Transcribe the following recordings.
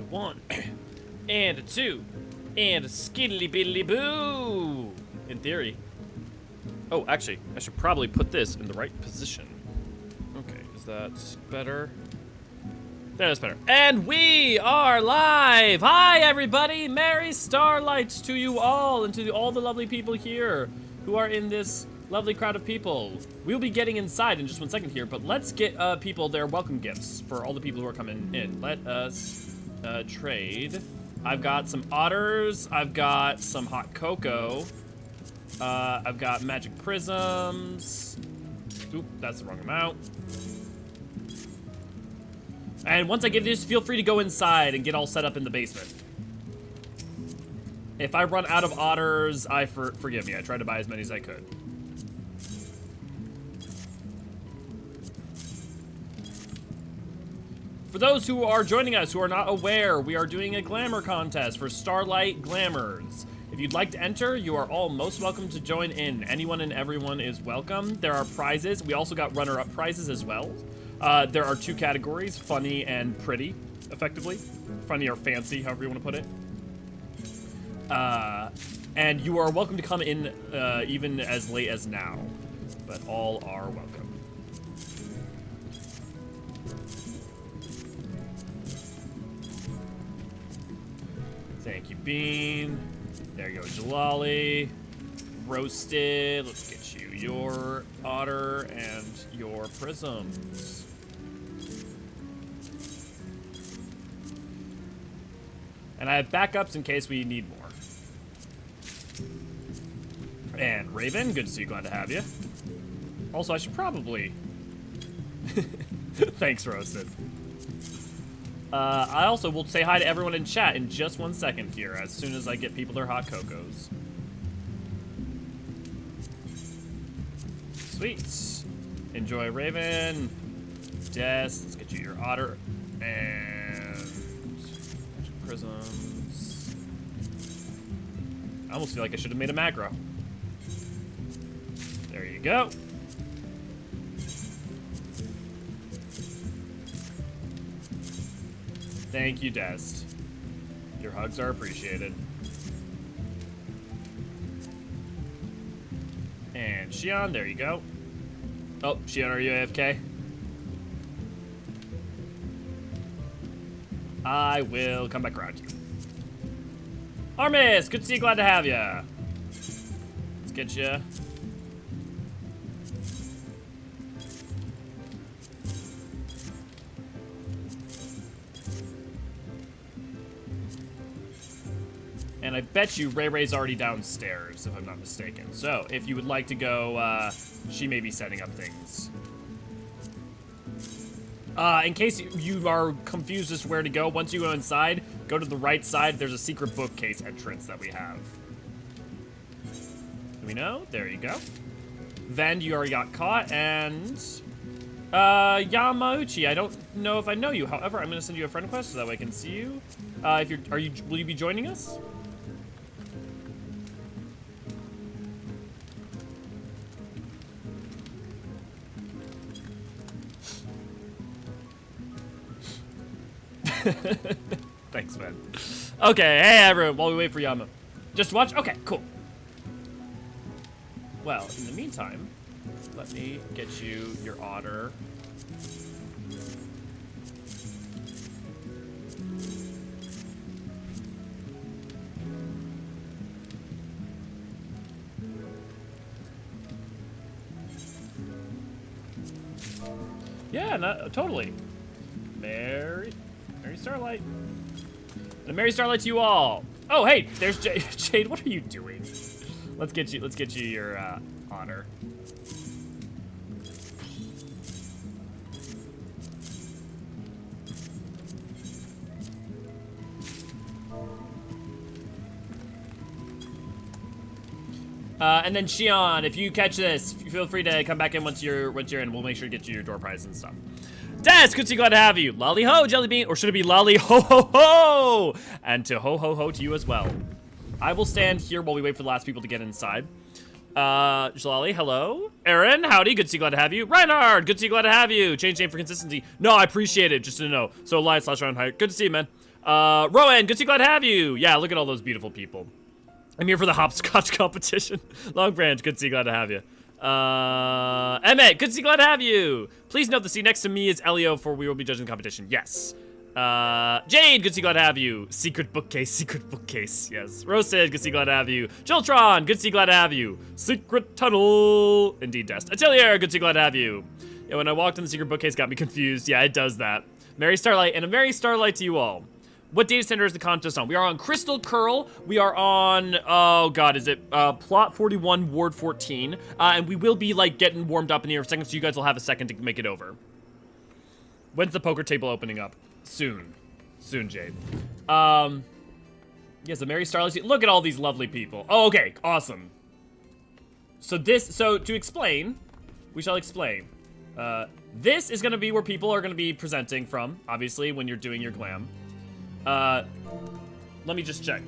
one, and a two, and a skiddly biddly boo. In theory. Oh, actually, I should probably put this in the right position. Okay, is that better? That's better. And we are live! Hi, everybody! Merry Starlight to you all, and to all the lovely people here who are in this lovely crowd of people. We'll be getting inside in just 1 second here, but let's get people their welcome gifts for all the people who are coming in. Let us trade. I've got some otters. I've got some hot cocoa. I've got magic prisms. Oop, that's the wrong amount. And once I give this, feel free to go inside and get all set up in the basement. If I run out of otters, forgive me. I tried to buy as many as I could. For those who are joining us who are not aware, we are doing a glamour contest for Starlight Glamours. If you'd like to enter, you are all most welcome to join in. Anyone and everyone is welcome. There are prizes. We also got runner-up prizes as well. There are 2 categories, funny and pretty, effectively. Funny or fancy, however you want to put it. And you are welcome to come in even as late as now, but all are welcome. Thank you, Bean. There you go, Jalali. Roasted. Let's get you your otter and your prisms. And I have backups in case we need more. And Raven, good to see you, glad to have you. Also, I should probably... Thanks, Roasted. I also will say hi to everyone in chat in just 1 second here, as soon as I get people their hot cocos. Sweet. Enjoy, Raven. Des, let's get you your otter. And... prisms. I almost feel like I should have made a macro. There you go. Thank you, Dest. Your hugs are appreciated. And Shion, there you go. Oh, Shion, are you AFK? I will come back around to you. Armis, good to see you, glad to have ya. Let's get you. And I bet you Ray Ray's already downstairs, if I'm not mistaken. So, if you would like to go, she may be setting up things. In case you are confused as to where to go, once you go inside, go to the right side. There's a secret bookcase entrance that we have. Do we know? There you go. Then you already got caught, and... Yamauchi, I don't know if I know you. However, I'm going to send you a friend request so that way I can see you. Will you be joining us? Thanks, man. Okay, hey everyone, while we wait for Yama. Just watch? Okay, cool. Well, in the meantime, let me get you your otter. Yeah, no, totally. Merry Starlight. And a Merry Starlight to you all. Oh, hey, there's Jade. Jade, what are you doing? Let's get you your honor. And then Shion, if you catch this, feel free to come back in once you're in. We'll make sure to get you your door prize and stuff. Des, good to see you, glad to have you. Lolly ho, Jellybean, or should it be lolly ho ho ho? And to ho ho ho to you as well. I will stand here while we wait for the last people to get inside. Jalali, hello. Aaron, howdy, good to see you, glad to have you. Reinhard, good to see you, glad to have you. Change name for consistency. No, I appreciate it, just to know. So Lion/Reinhard, good to see you, man. Rowan, good to see, glad to have you. Yeah, look at all those beautiful people. I'm here for the hopscotch competition. Long Branch, good to see, glad to have you. Emmett, good to see, glad to have you. Please note the seat next to me is Elio, for we will be judging the competition. Yes. Jade, good to see, glad to have you. Secret bookcase, yes. Roasted, good to see, glad to have you. Jiltron, good to see, glad to have you. Secret tunnel, indeed, Dest. Atelier, good to see, glad to have you. Yeah, when I walked in the secret bookcase, got me confused. Yeah, it does that. Merry Starlight, and a Merry Starlight to you all. What data center is the contest on? We are on Crystal Curl. We are on, oh god, is it plot 41, ward 14. And we will be like getting warmed up in here in a second, so you guys will have a second to make it over. When's the poker table opening up? Soon, Jade. Yes, a Merry Starlight. Look at all these lovely people. Oh, okay, awesome. So to explain, we shall explain. This is gonna be where people are gonna be presenting from, obviously, when you're doing your glam. Let me just check.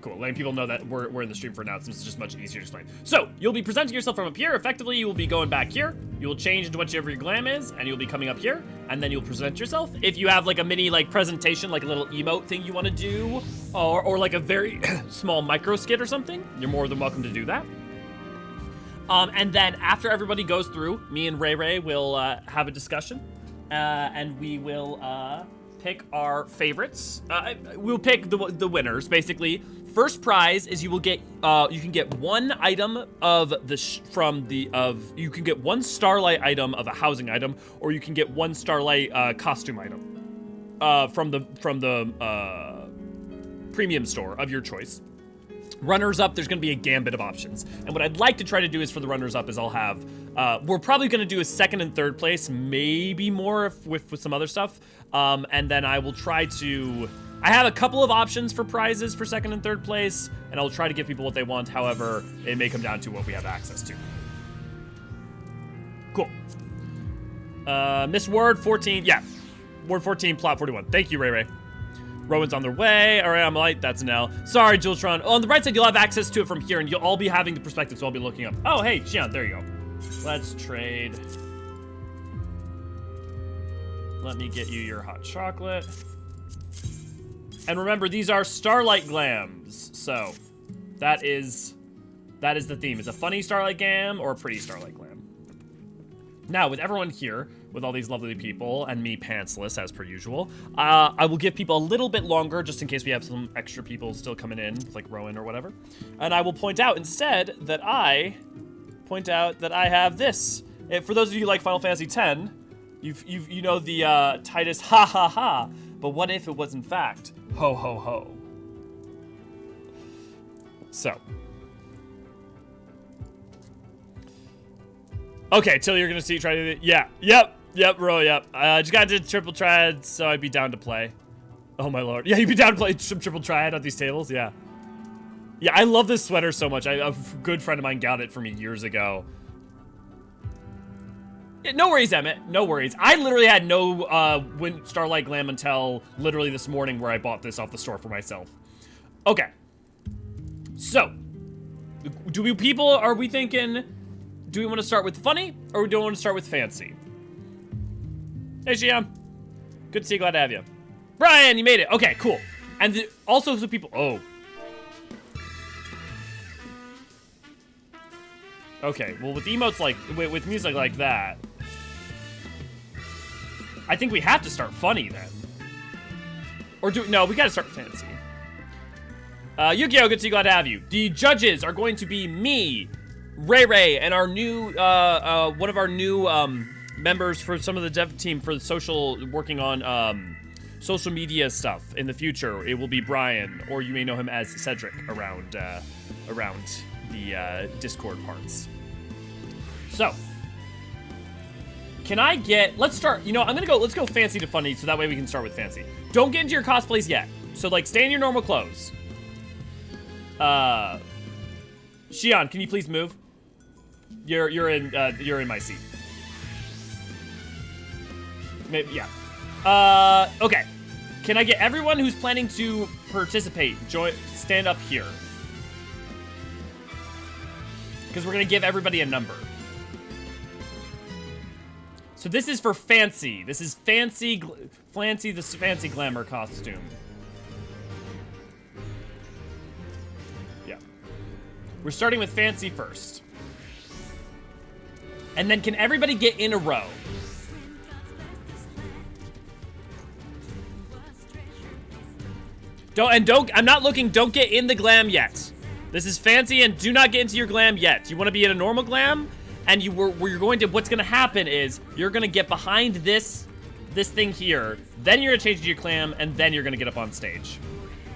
Cool, letting people know that we're in the stream for announcements is just much easier to explain. So, you'll be presenting yourself from up here. Effectively, you will be going back here. You will change into whichever your glam is, and you'll be coming up here, and then you'll present yourself. If you have like a mini like presentation, like a little emote thing you want to do, or like a very small micro skit or something, you're more than welcome to do that. And then after everybody goes through, me and Ray will have a discussion, and we will pick our favorites. We'll pick the winners, basically. First prize is you will get you can get one item of you can get one Starlight item of a housing item, or you can get one Starlight costume item from the premium store of your choice. Runners up, there's gonna be a gambit of options. And what I'd like to try to do is for the runners up is I'll have, we're probably gonna do a second and third place, maybe more with some other stuff. And then I will try to, I have a couple of options for prizes for second and third place, and I'll try to give people what they want. However, it may come down to what we have access to. Cool. Miss Ward 14, yeah. Ward 14, plot 41. Thank you, Ray. Rowan's on their way. All right, I'm light. That's an L. Sorry, Jiltron. Oh, on the bright side, you'll have access to it from here, and you'll all be having the perspective, so I'll be looking up. Oh, hey, Xian, there you go. Let's trade. Let me get you your hot chocolate. And remember, these are Starlight Glams, so that is the theme. Is a funny Starlight Glam or a pretty Starlight Glam? Now, with everyone here, with all these lovely people, and me pantsless, as per usual, I will give people a little bit longer, just in case we have some extra people still coming in, like Rowan or whatever. And I will point out instead that I have this. For those of you who like Final Fantasy X, you know the Titus ha ha ha, but what if it was in fact ho ho ho? So. Okay, till you're gonna see, try to, yeah, yep, bro, yep. I just got to triple triad, so I'd be down to play. Oh my lord. Yeah, you'd be down to play some triple triad on these tables, yeah. Yeah, I love this sweater so much. A good friend of mine got it for me years ago. Yeah, no worries, Emmett, no worries. I literally had no Starlight Glam until literally this morning where I bought this off the store for myself. Okay. So, are we thinking, do we want to start with funny, or do we want to start with fancy? Hey, Xiam. Good to see you, glad to have you. Brian, you made it. Okay, cool. And also some people, oh. Okay, well with emotes like, with music like that, I think we have to start funny then. Or no, we gotta start fancy. Yu-Gi-Oh, good to see you, glad to have you. The judges are going to be me, Ray, and our new, one of our new, members for some of the dev team for the social, working on, social media stuff in the future. It will be Brian, or you may know him as Cedric around the Discord parts. So, can I get, let's start, you know, let's go fancy to funny, so that way we can start with fancy. Don't get into your cosplays yet. So, like, stay in your normal clothes. Xian, can you please move? You're in my seat. Maybe, yeah. Okay. Can I get everyone who's planning to participate, stand up here? Because we're gonna give everybody a number. So this is for fancy. This is fancy, the fancy glamour costume. Yeah. We're starting with fancy first. And then can everybody get in a row? I'm not looking, don't get in the glam yet. This is fancy and do not get into your glam yet. You wanna be in a normal glam? And what's gonna happen is, you're gonna get behind this thing here, then you're gonna change to your glam, and then you're gonna get up on stage.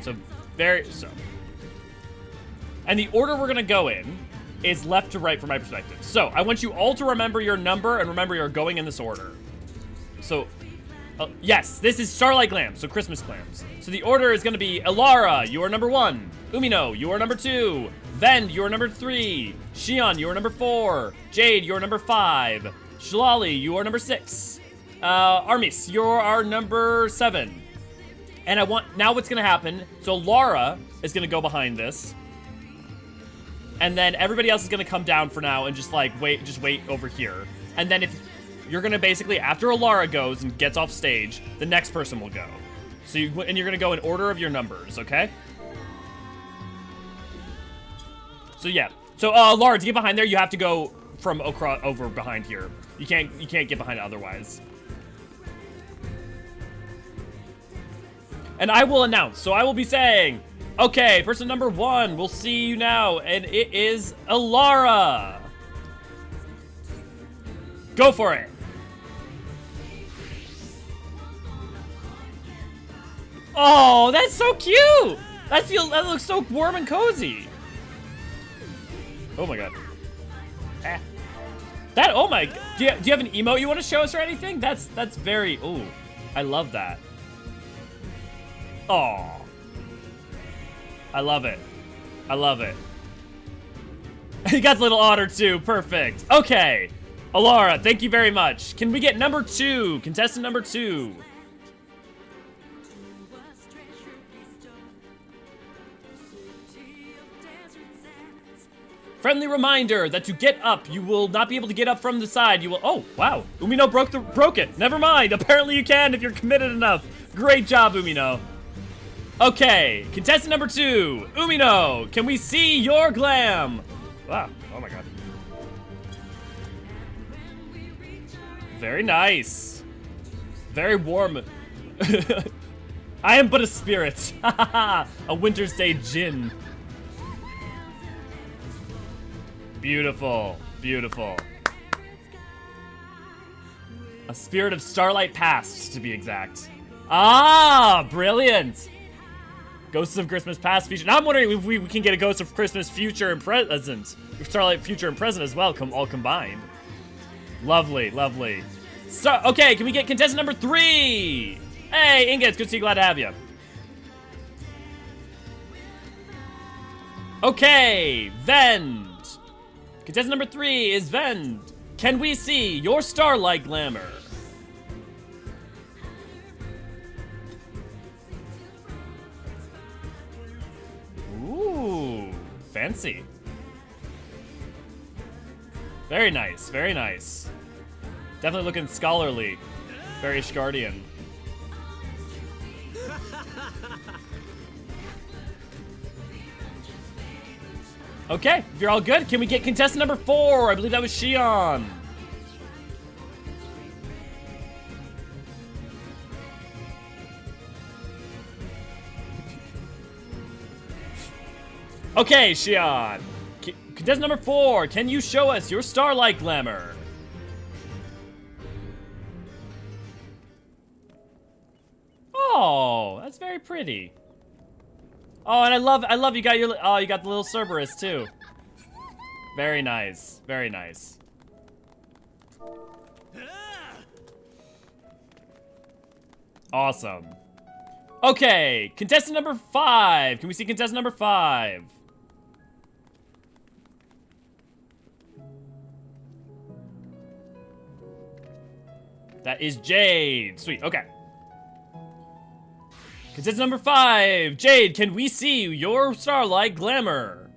So. And the order we're gonna go in is left to right from my perspective. So, I want you all to remember your number and remember you're going in this order. So, yes, this is Starlight Glam, so Christmas glams. So the order is gonna be Elara, you are number 1. Umino, you are number 2. Vend, you are number 3. Shion, you are number 4. Jade, you are number 5. Shalali, you are number 6. Armis, you are number 7. And now what's gonna happen, so Lara is gonna go behind this. And then everybody else is gonna come down for now and just wait over here. And then if you're gonna basically, after Elara goes and gets off stage, the next person will go. So you're gonna go in order of your numbers, okay? So yeah, so Lara, to get behind there, you have to go from over behind here. You can't get behind it otherwise. And I will announce, so I will be saying, okay, person number 1, we'll see you now, and it is Elara. Go for it. Oh, that's so cute. That looks so warm and cozy. Oh my god. Oh my, do you have an emote you want to show us or anything? That's very, ooh, I love that. Oh. I love it. I love it. You got the little otter too, perfect. Okay, Elara, thank you very much. Can we get number 2, contestant number 2? Friendly reminder that to get up, you will not be able to get up from the side. You will, oh, wow. Umino broke it. Never mind. Apparently you can if you're committed enough. Great job, Umino. Okay, contestant number 2, Umino. Can we see your glam? Wow, oh my god. Very nice. Very warm. I am but a spirit. A winter's day djinn. Beautiful, beautiful. A spirit of starlight past, to be exact. Ah, brilliant. Ghosts of Christmas past, future. Now I'm wondering if we can get a Ghost of Christmas future and present. Starlight future and present as well, all combined. Lovely, lovely. Okay, can we get contestant number 3? Hey, Inga, it's good to see you, glad to have you. Okay, Vend. Contestant number 3 is Vend. Can we see your starlight glamour? Ooh, fancy. Very nice, very nice. Definitely looking scholarly. Very Scardian. Okay, if you're all good, can we get contestant number 4? I believe that was Shion. Okay, Shion. Contestant number 4, can you show us your starlight glamour? Oh, that's very pretty. Oh, and I love you got you got the little Cerberus too. Very nice, very nice. Awesome. Okay, contestant number 5. Can we see contestant number 5? That is Jade. Sweet, okay. Contestant number 5. Jade, can we see your starlight glamour?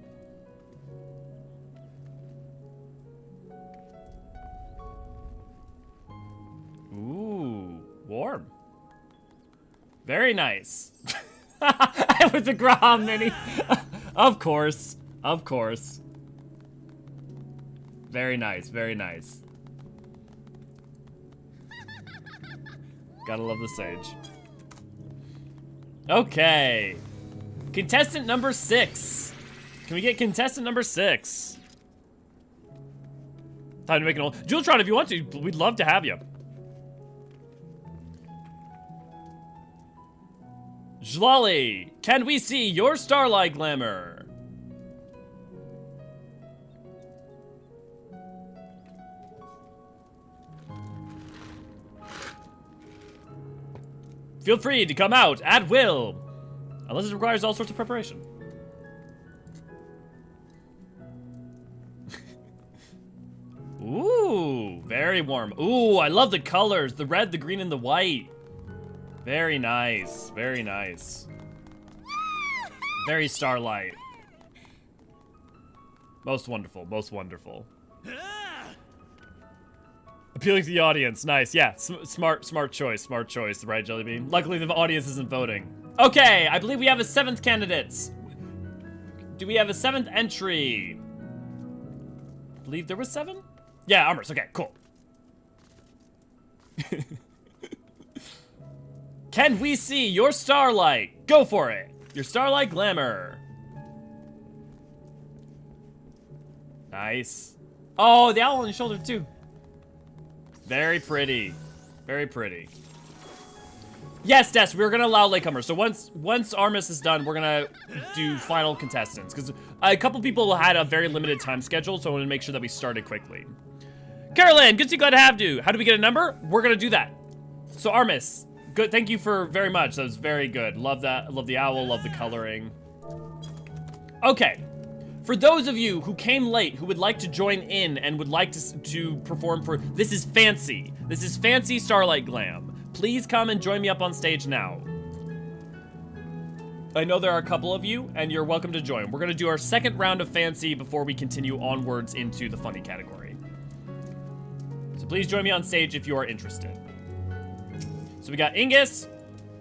Ooh, warm. Very nice. With the Graham mini. Of course. Of course. Very nice, very nice. Gotta love the sage. Okay. Contestant number 6. Can we get contestant number 6? Time to make an old. Jultron, if you want to, we'd love to have you. Jlali, can we see your starlight glamour? Feel free to come out at will, unless it requires all sorts of preparation. Ooh, very warm. Ooh, I love the colors, the red, the green, and the white. Very nice, very nice. Very starlight. Most wonderful, most wonderful. Appealing to the audience, nice, yeah, smart choice, right, Jellybean? Luckily the audience isn't voting. Okay, I believe we have a 7th candidate. Do we have a 7th entry? I believe there was 7? Yeah, armors, okay, cool. Can we see your starlight? Go for it. Your starlight glamour. Nice. Oh, the owl on your shoulder too. Very pretty. Very pretty. Yes, Des, we're gonna allow latecomers. So once Armis is done, we're gonna do final contestants. Because a couple people had a very limited time schedule, so I want to make sure that we started quickly. Carolyn, good to see you, glad to have you. How do we get a number? We're gonna do that. So Armis. Good, thank you for very much. That was very good. Love that. Love the owl. Love the coloring. Okay. For those of you who came late, who would like to join in and would like to perform for This is Fancy. This is Fancy Starlight Glam. Please come and join me up on stage now. I know there are a couple of you, and you're welcome to join. We're gonna do our 2nd round of Fancy before we continue onwards into the funny category. So please join me on stage if you are interested. So we got Ingus,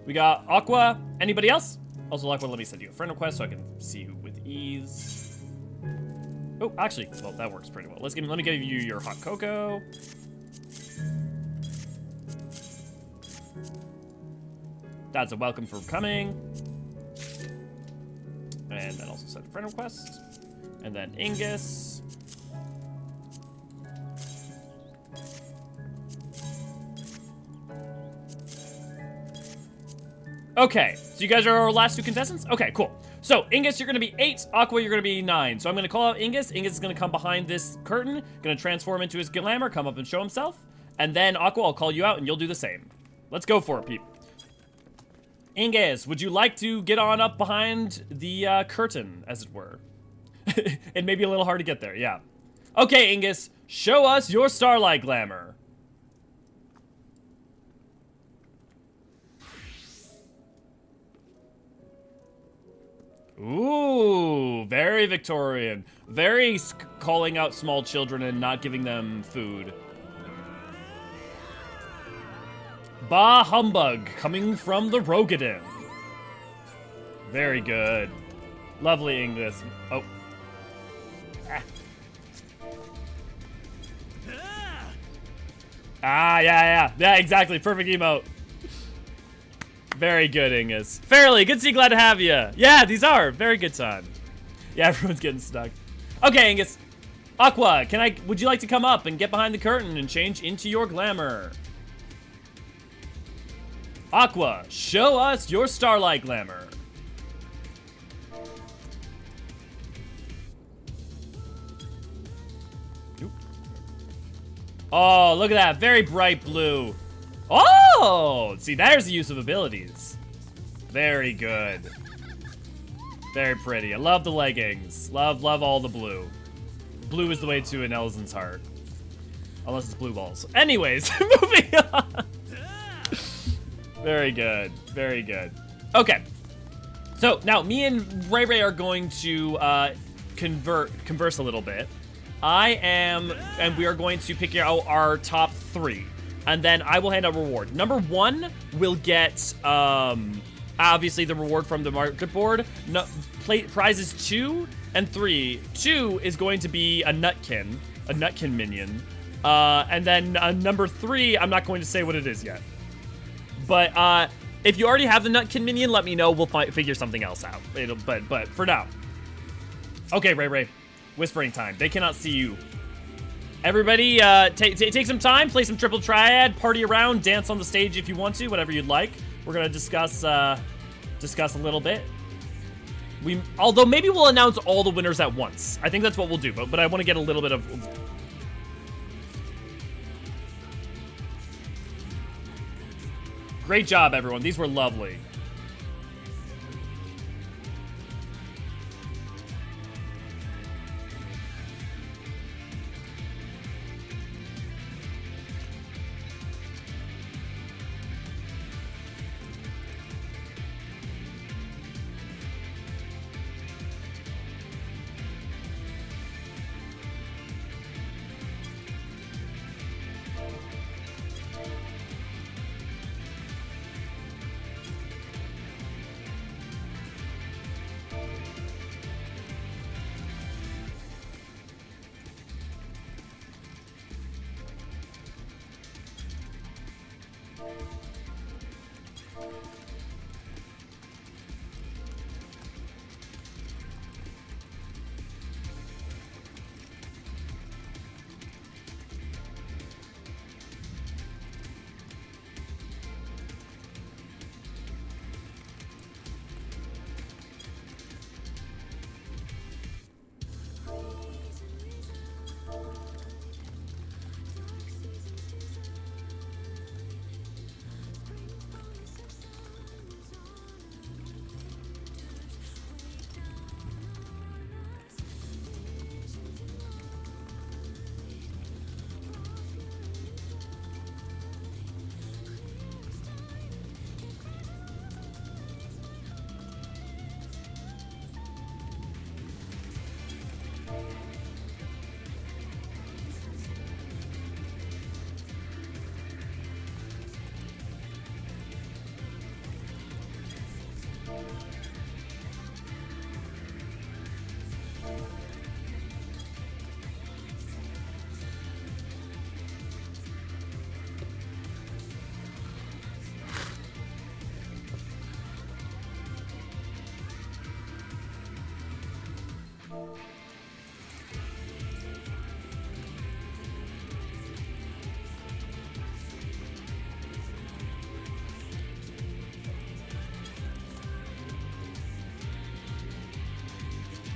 we got Aqua, anybody else? Also, Aqua, let me send you a friend request so I can see you with ease. Oh, actually, well, that works pretty well. Let me give you your hot cocoa. That's a welcome for coming. And then also send a friend request. And then Ingus. Okay, so you guys are our last 2 contestants? Okay, cool. So, Ingus, you're gonna be 8, Aqua, you're gonna be 9. So I'm gonna call out Ingus. Ingus is gonna come behind this curtain, gonna transform into his glamour, come up and show himself. And then, Aqua, I'll call you out and you'll do the same. Let's go for it, people. Ingus, would you like to get on up behind the curtain, as it were? It may be a little hard to get there, yeah. Okay, Ingus, show us your starlight glamour. Ooh, very Victorian. Very calling out small children and not giving them food. Bah humbug, coming from the Rogadin. Very good. Lovely English. Oh. Yeah, exactly. Perfect emote. Very good, Ingus. Fairly, good to see you, glad to have you. Yeah, these are very good times. Yeah, everyone's getting stuck. Okay, Ingus. Aqua, would you like to come up and get behind the curtain and change into your glamour? Aqua, show us your starlight glamour. Oop. Oh, look at that, very bright blue. Oh, see, there's the use of abilities. Very good. Very pretty. I love the leggings. Love all the blue. Blue is the way to an Elzen's heart. Unless it's blue balls. Anyways, moving on. Very good. Very good. Okay. So now me and Ray are going to converse a little bit. And we are going to pick out our top 3. And then I will hand out reward. Number 1 will get, obviously the reward from the market board. No, prizes 2 and 3. 2 is going to be a nutkin minion. And then number 3, I'm not going to say what it is yet. But if you already have the nutkin minion, let me know. We'll figure something else out. But for now. Okay, Ray. Whispering time. They cannot see you. Everybody, take some time, play some triple triad, party around, dance on the stage if you want to, whatever you'd like. We're gonna discuss a little bit. Although maybe we'll announce all the winners at once. I think that's what we'll do, but I want to get a little bit of. Great job, everyone. These were lovely.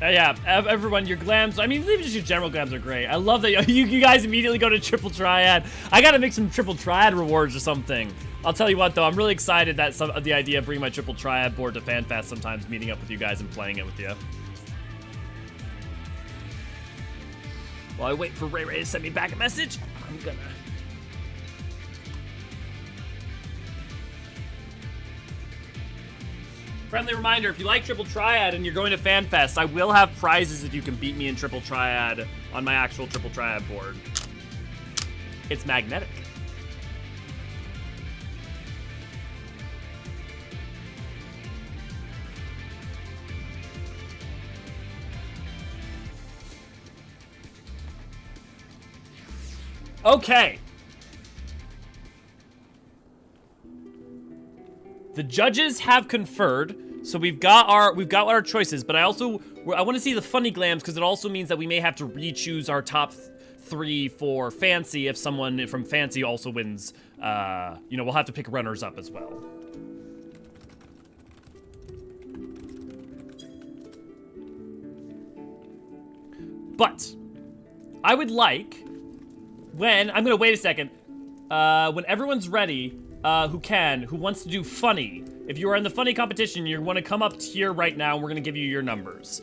Yeah, everyone, your glams, I mean, even just your general glams are great. I love that you guys immediately go to triple triad. I gotta make some triple triad rewards or something. I'll tell you what, though, I'm really excited that the idea of bringing my triple triad board to FanFest sometimes, meeting up with you guys and playing it with you. While I wait for Ray to send me back a message, I'm gonna... Friendly reminder, if you like Triple Triad and you're going to FanFest, I will have prizes if you can beat me in Triple Triad on my actual Triple Triad board. It's magnetic. Okay. The judges have conferred, so we've got our choices, but I want to see the funny glams because it also means that we may have to re-choose our top 3 for fancy if someone from fancy also wins. You know, we'll have to pick runners up as well. But I would like I'm gonna wait a second. When everyone's ready. Who wants to do funny. If you are in the funny competition, you want to come up here right now and we're going to give you your numbers.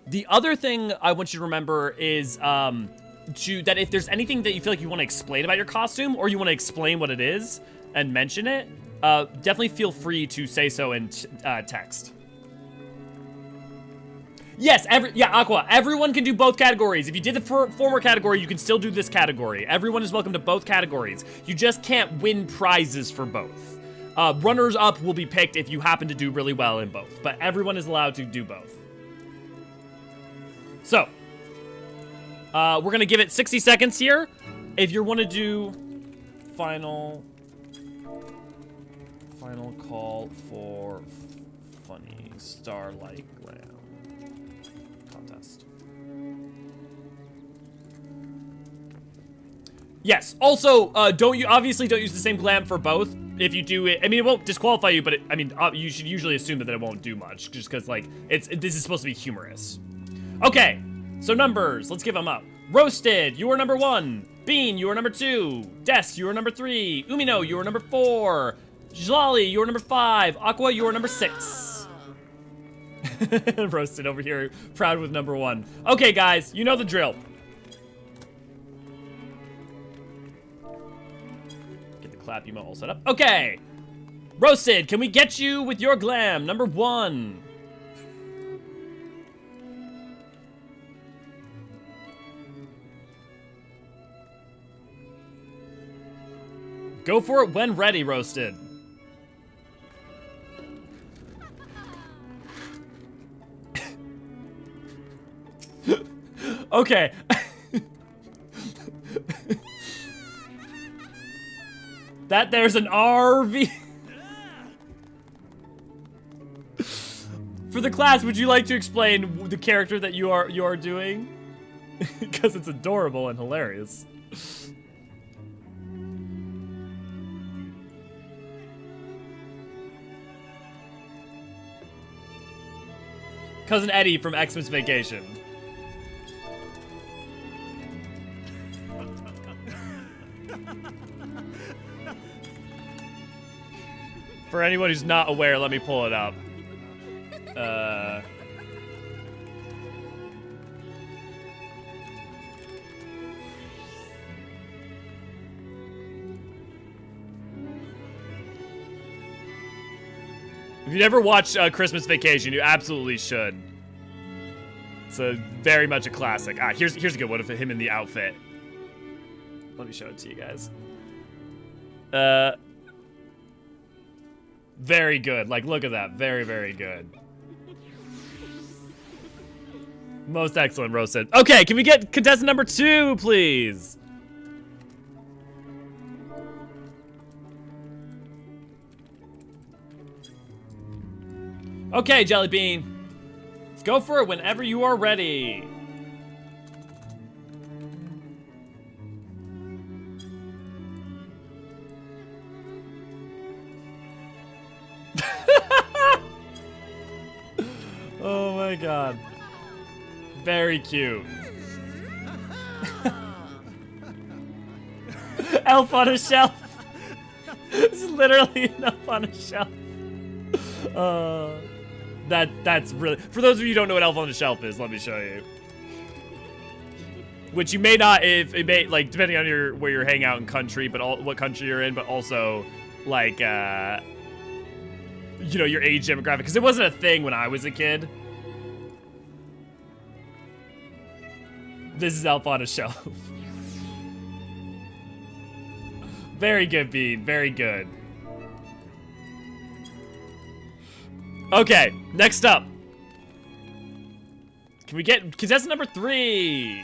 The other thing I want you to remember is that if there's anything that you feel like you want to explain about your costume or you want to explain what it is and mention it, definitely feel free to say so in text. Yes, Aqua, everyone can do both categories. If you did the former category, you can still do this category. Everyone is welcome to both categories. You just can't win prizes for both. Runners-up will be picked if you happen to do really well in both, but everyone is allowed to do both. So, we're gonna give it 60 seconds here. If you want to do final call for funny Starlight Glam contest. Yes. Also, obviously don't use the same glam for both. If you do it, I mean, it won't disqualify you, but you should usually assume that it won't do much, just because like this is supposed to be humorous. Okay, so numbers. Let's give them up. Roasted, you are number 1. Bean, you are number 2. Des, you are number 3. Umino, you are number 4. Jolly, you are number 5. Aqua, you are number 6. Roasted over here, proud with number 1. Okay, guys, you know the drill. Get the clap emote all set up. Okay. Roasted, can we get you with your glam? Number 1. Go for it when ready, Roasted. Okay. There's an RV. For the class, would you like to explain the character that you are doing? Because it's adorable and hilarious. Cousin Eddie from Xmas Vacation. For anyone who's not aware, let me pull it up. If you never watched Christmas Vacation, you absolutely should. It's very much a classic. Here's a good one of him in the outfit. Let me show it to you guys. Very good. Like, look at that. Very, very good. Most excellent, Roasted. Okay, can we get contestant number 2, please? Okay, Jelly Bean. Let's go for it whenever you are ready. Oh my god. Very cute. Elf on a shelf. This is literally an elf on a shelf. That's really, for those of you who don't know what elf on a shelf is, let me show you. Which you may not, if it may, like, depending on where you're hanging out in country, but what country you're in, but also like you know, your age demographic, because it wasn't a thing when I was a kid. This is elf on a shelf. Very good, Bean. Very good. Okay, next up. Can we get contestant number 3?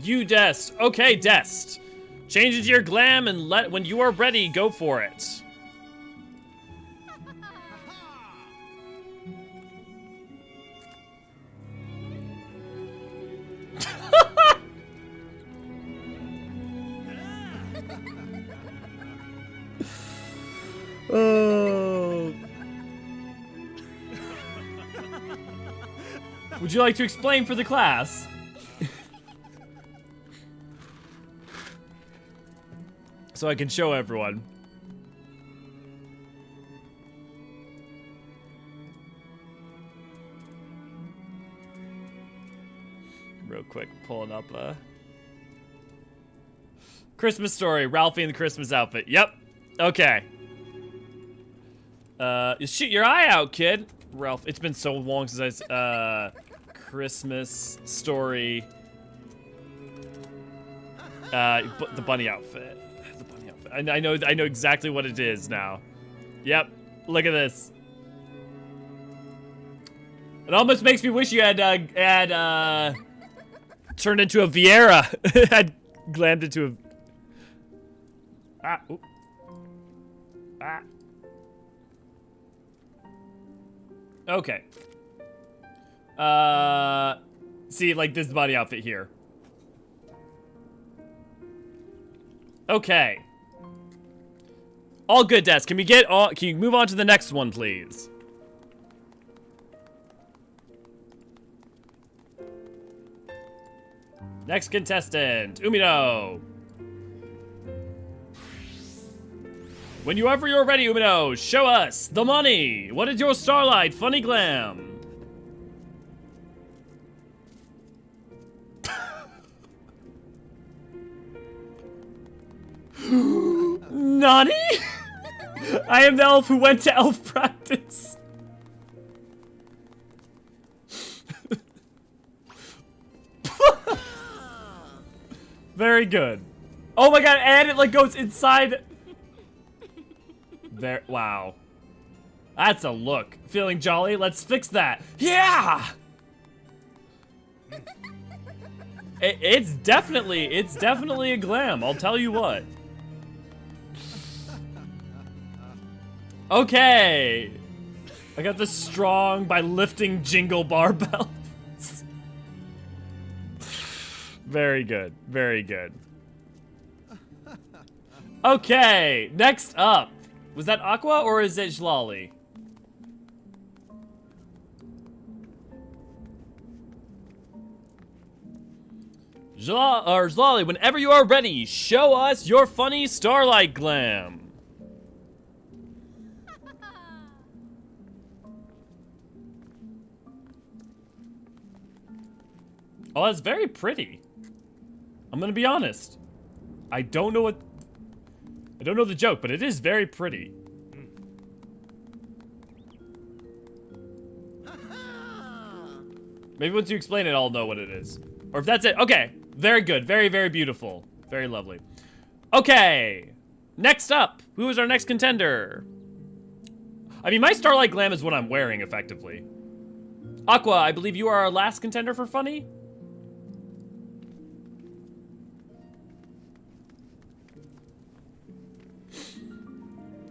You, Dest. Okay, Dest. Change into your glam and when you are ready, go for it. Oh. Would you like to explain for the class? So I can show everyone. Real quick, pulling up Christmas story. Ralphie in the Christmas outfit. Yep. Okay. You shoot your eye out, kid. Ralph. It's been so long since Christmas story. The bunny outfit. The bunny outfit. I know exactly what it is now. Yep. Look at this. It almost makes me wish you had turned into a Vieira. Had glammed into a Okay. See, like this body outfit here. Okay. All good, Des. Can you move on to the next one, please? Next contestant, Umino. Whenever you're ready, Umino, show us the money. What is your Starlight funny glam? Nani? I am the elf who went to elf practice. Very good. Oh my god, and it like goes inside. There, wow. That's a look. Feeling jolly? Let's fix that. Yeah! It's definitely a glam, I'll tell you what. Okay. I got the strong by lifting jingle barbells. Very good, very good. Okay, next up. Was that Aqua or is it Jlali? Jlali, whenever you are ready, show us your funny Starlight glam. Oh, that's very pretty. I'm gonna be honest. I don't know the joke, but it is very pretty. Maybe once you explain it, I'll know what it is. Or if that's it, okay. Very good, very, very beautiful. Very lovely. Okay, next up, who is our next contender? I mean, my Starlight Glam is what I'm wearing, effectively. Aqua, I believe you are our last contender for funny?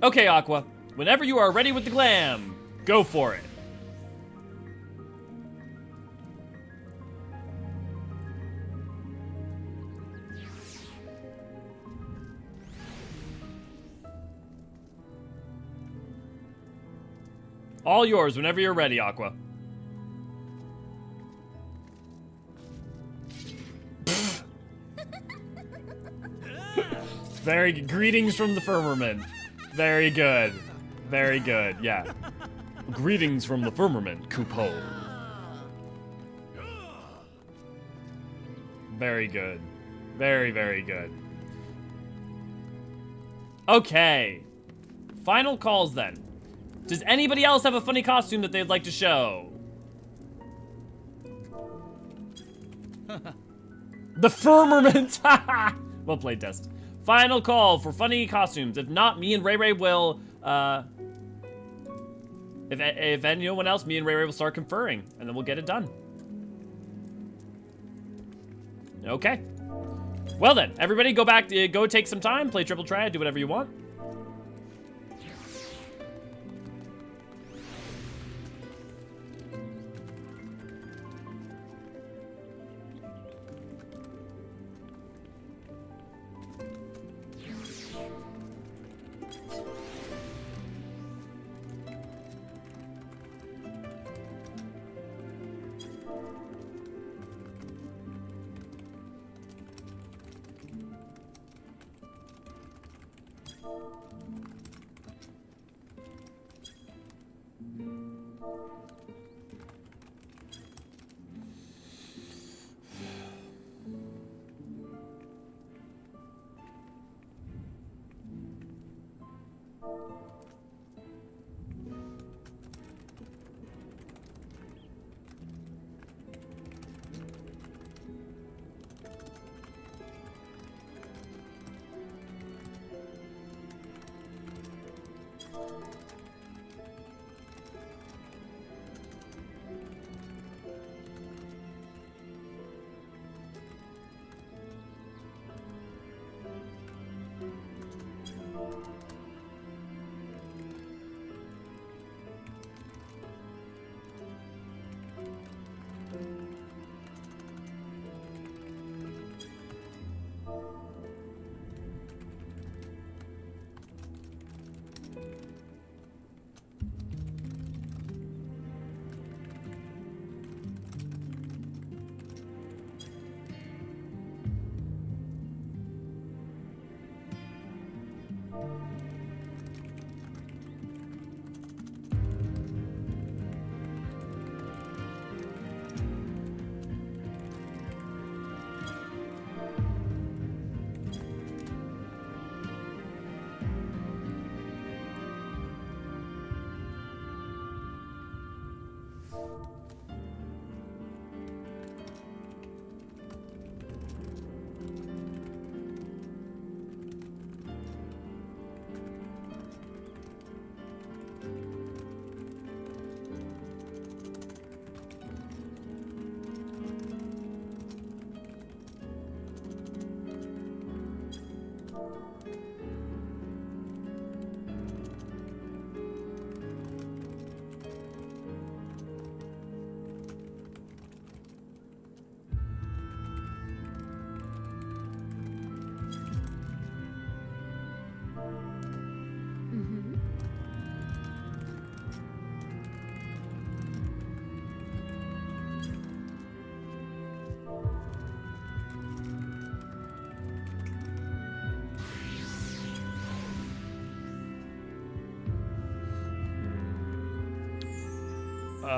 Okay, Aqua. Whenever you are ready with the glam, go for it. All yours whenever you're ready, Aqua. Very good. Greetings from the firmament. Very good. Very good, yeah. Greetings from the firmament, Kupo. Very good. Very, very good. Okay. Final calls then. Does anybody else have a funny costume that they'd like to show? The firmament! Well played, Test. Final call for funny costumes. If not, me and Ray Ray will, if anyone else, me and Ray Ray will start conferring, and then we'll get it done. Okay. Well then, everybody go back, go take some time, play Triple Triad, do whatever you want.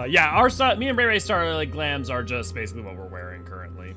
Yeah, our style, me and Ray Ray Star like glams are just basically what we're wearing currently.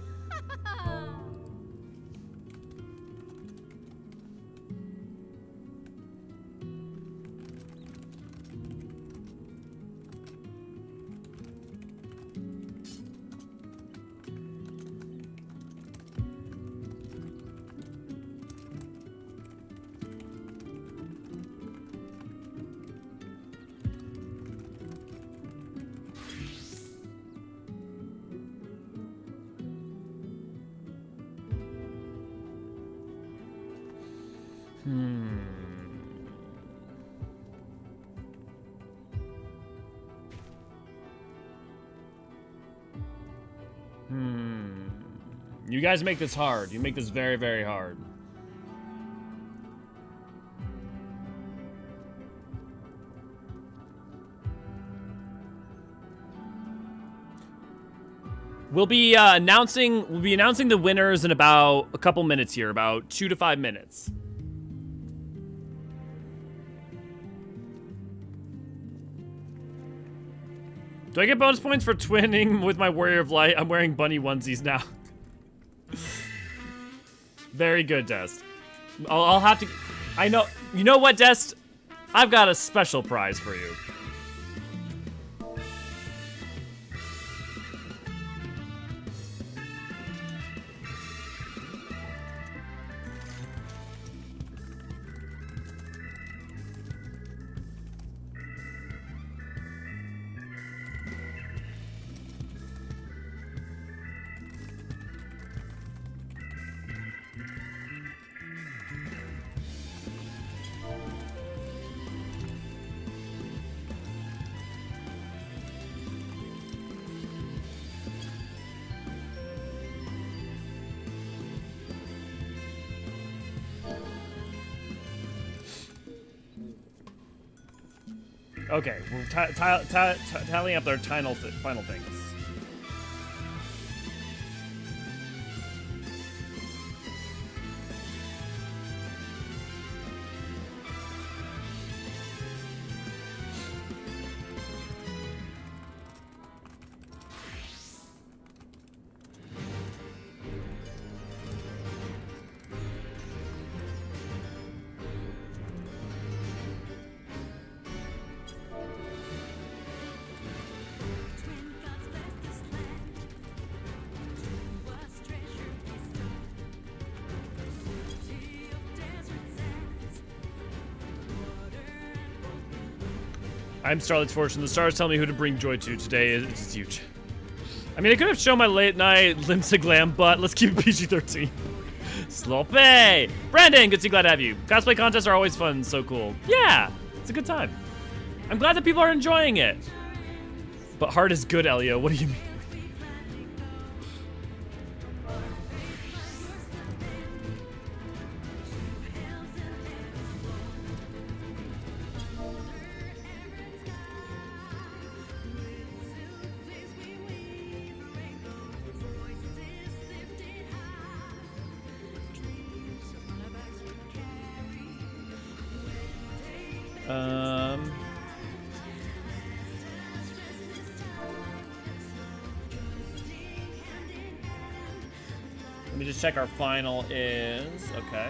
You guys make this hard. You make this very, very hard. We'll be announcing the winners in about a couple minutes here, about 2 to 5 minutes. Do I get bonus points for twinning with my Warrior of Light? I'm wearing bunny onesies now. Very good, Dest. I'll have to... I know... You know what, Dest? I've got a special prize for you. Okay, we're tallying up their final things. I'm Starlight's Fortune. The stars tell me who to bring joy to today. It's huge. I mean, I could have shown my late night limsa glam, but let's keep it PG-13. Sloppy! Brandon, good to see, glad to have you. Cosplay contests are always fun, so cool. Yeah, it's a good time. I'm glad that people are enjoying it. But hard is good, Elio. What do you mean? Let me just check our final is, okay.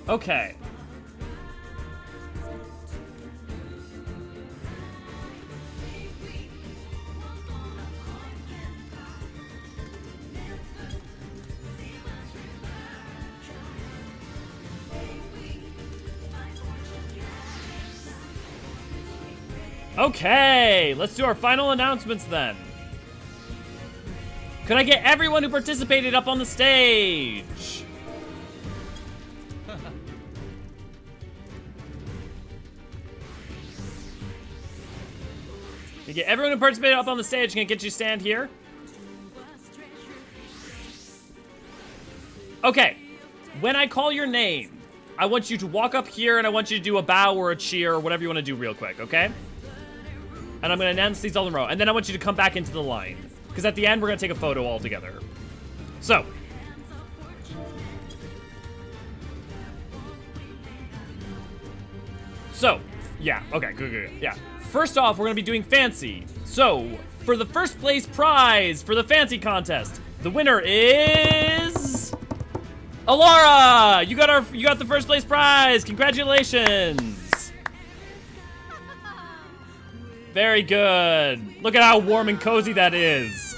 Okay. Okay, let's do our final announcements then. Could I get everyone who participated up on the stage? Can I get everyone who participated up on the stage? Can I get you to stand here? Okay, when I call your name, I want you to walk up here and I want you to do a bow or a cheer or whatever you want to do real quick, okay? And I'm gonna announce these all in a row. And then I want you to come back into the line. Because at the end, we're gonna take a photo all together. So. Yeah, okay, good. Yeah. First off, we're gonna be doing fancy. So, for the first place prize for the fancy contest, the winner is... Alara! You got the first place prize! Congratulations! Very good. Look at how warm and cozy that is.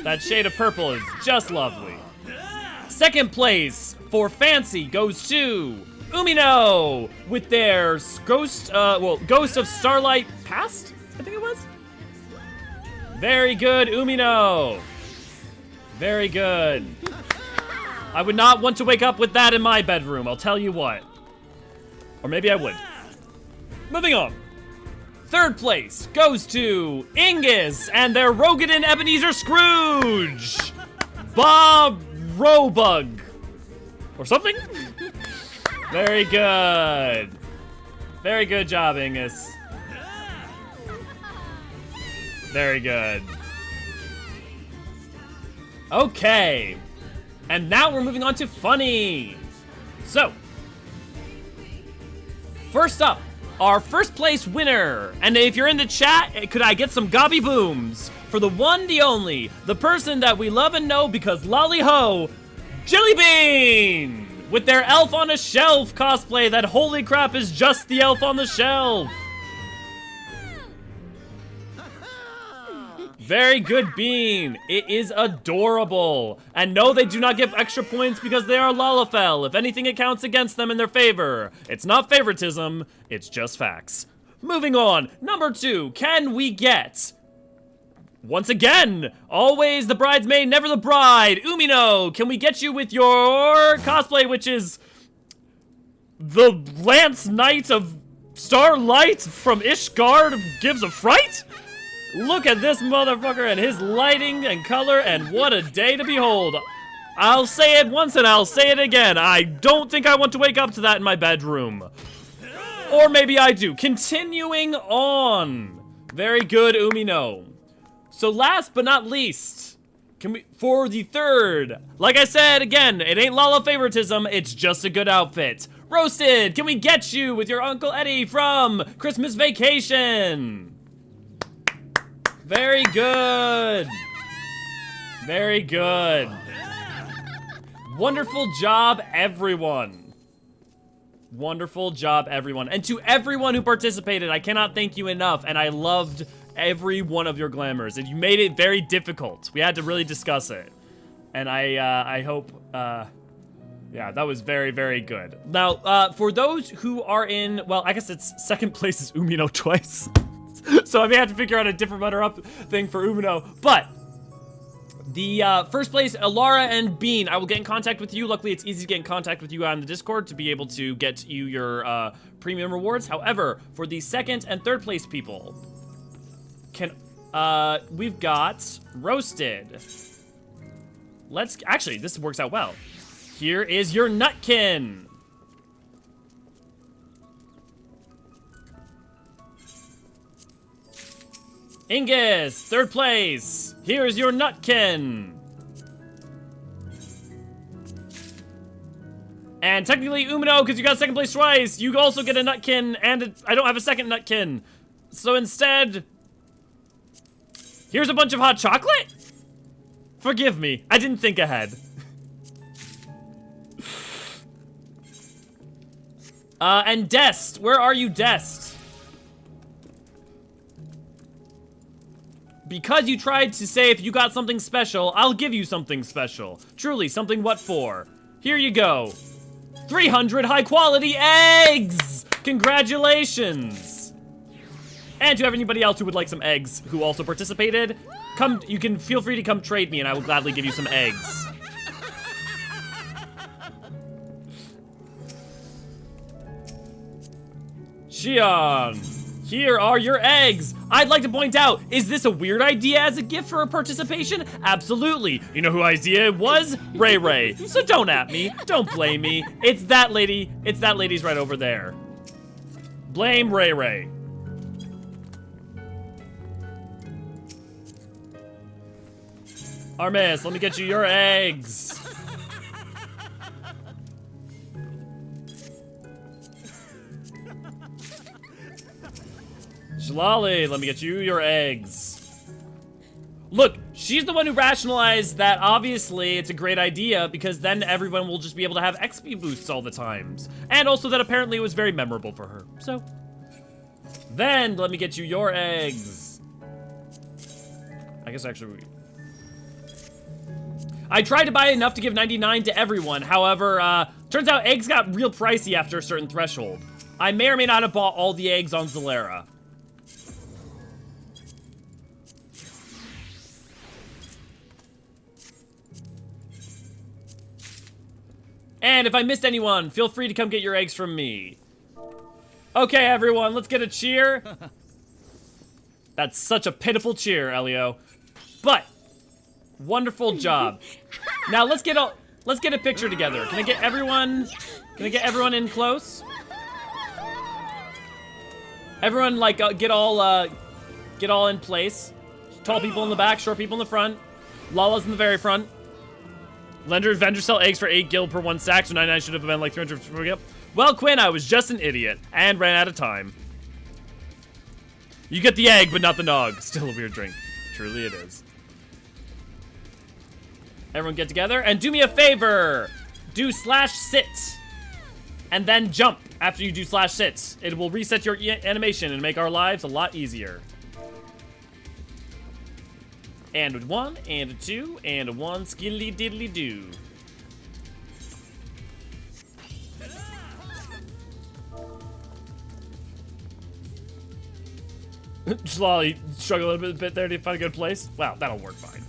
That shade of purple is just lovely. Second place for fancy goes to Umino with their Ghost of Starlight Past, I think it was. Very good, Umino. Very good. I would not want to wake up with that in my bedroom, I'll tell you what. Or maybe I would. Moving on. Third place goes to Ingus and their Rogadin Ebenezer Scrooge. Bob Robug. Or something? Very good. Very good job, Ingus. Very good. Okay. And now we're moving on to funny. So, first up, our first place winner. And if you're in the chat, could I get some gobby booms for the one, the only, the person that we love and know because lolly ho, Jellybean, with their Elf on a Shelf cosplay that holy crap is just the Elf on the Shelf. Very good, Bean. It is adorable. And no, they do not get extra points because they are Lalafell. If anything, it counts against them in their favor. It's not favoritism, it's just facts. Moving on, number 2, can we get... Once again, always the bridesmaid, never the bride. Umino, can we get you with your cosplay, which is... the Lance Knight of Starlight from Ishgard gives a fright? Look at this motherfucker and his lighting and color, and what a day to behold. I'll say it once and I'll say it again. I don't think I want to wake up to that in my bedroom. Or maybe I do. Continuing on. Very good, Umino. So last but not least, for the third, like I said, again, it ain't Lala favoritism, it's just a good outfit. Roasted, can we get you with your Uncle Eddie from Christmas Vacation? Very good. Very good. Wonderful job, everyone. Wonderful job, everyone. And to everyone who participated, I cannot thank you enough, and I loved every one of your glamours. And you made it very difficult. We had to really discuss it. And I hope, yeah, that was very, very good. Now, for those who are in, well, I guess it's second place is Umino twice. So I may have to figure out a different runner-up thing for Umino. But the first place, Alara and Bean, I will get in contact with you. Luckily, it's easy to get in contact with you on the Discord to be able to get you your premium rewards. However, for the second and third place people, we've got Roasted. Actually, this works out well. Here is your Nutkin. Ingus, third place. Here's your Nutkin. And technically, Umino, because you got second place twice, you also get a Nutkin, and I don't have a second Nutkin. So instead, here's a bunch of hot chocolate? Forgive me, I didn't think ahead. And Dest, where are you, Dest? Because you tried to say if you got something special, I'll give you something special. Truly, something what for? Here you go. 300 high-quality eggs! Congratulations! And to anybody else who would like some eggs who also participated, you can feel free to come trade me and I will gladly give you some eggs. Shion, here are your eggs. I'd like to point out, is this a weird idea as a gift for a participation? Absolutely. You know whose idea it was? Ray Ray. So don't at me, don't blame me. It's that lady, it's that lady's right over there. Blame Ray Ray. Armis, let me get you your eggs. Shalali, let me get you your eggs. Look, she's the one who rationalized that obviously it's a great idea because then everyone will just be able to have XP boosts all the times. And also that apparently it was very memorable for her. So, then let me get you your eggs. I guess actually I tried to buy enough to give 99 to everyone. However, turns out eggs got real pricey after a certain threshold. I may or may not have bought all the eggs on Zalera. And if I missed anyone, feel free to come get your eggs from me. Okay, everyone, let's get a cheer. That's such a pitiful cheer, Elio. But wonderful job. Now let's get a picture together. Can I get everyone in close? Everyone like get all in place. Tall people in the back, short people in the front. Lala's in the very front. Vendors sell eggs for 8 gil per 1 stack, so 99 should have been like 300 per gil. Well, Quinn, I was just an idiot and ran out of time. You get the egg, but not the nog. Still a weird drink. Truly it is. Everyone get together and do me a favor. Do /sit. And then jump after you do /sit. It will reset your animation and make our lives a lot easier. And a 1, and a 2, and a 1, skilly diddly do. Slowly struggle a little bit there to find a good place. Wow, that'll work fine.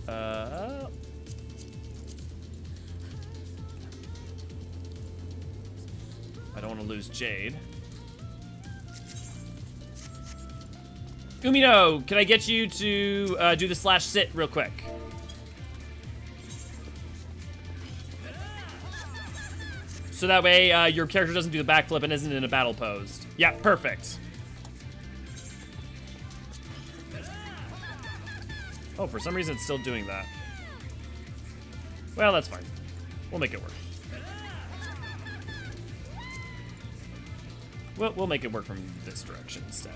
I don't want to lose Jade. Umino, can I get you to do the /sit real quick? So that way your character doesn't do the backflip and isn't in a battle pose. Yeah, perfect. Oh, for some reason it's still doing that. Well, that's fine. We'll make it work. We'll make it work from this direction instead.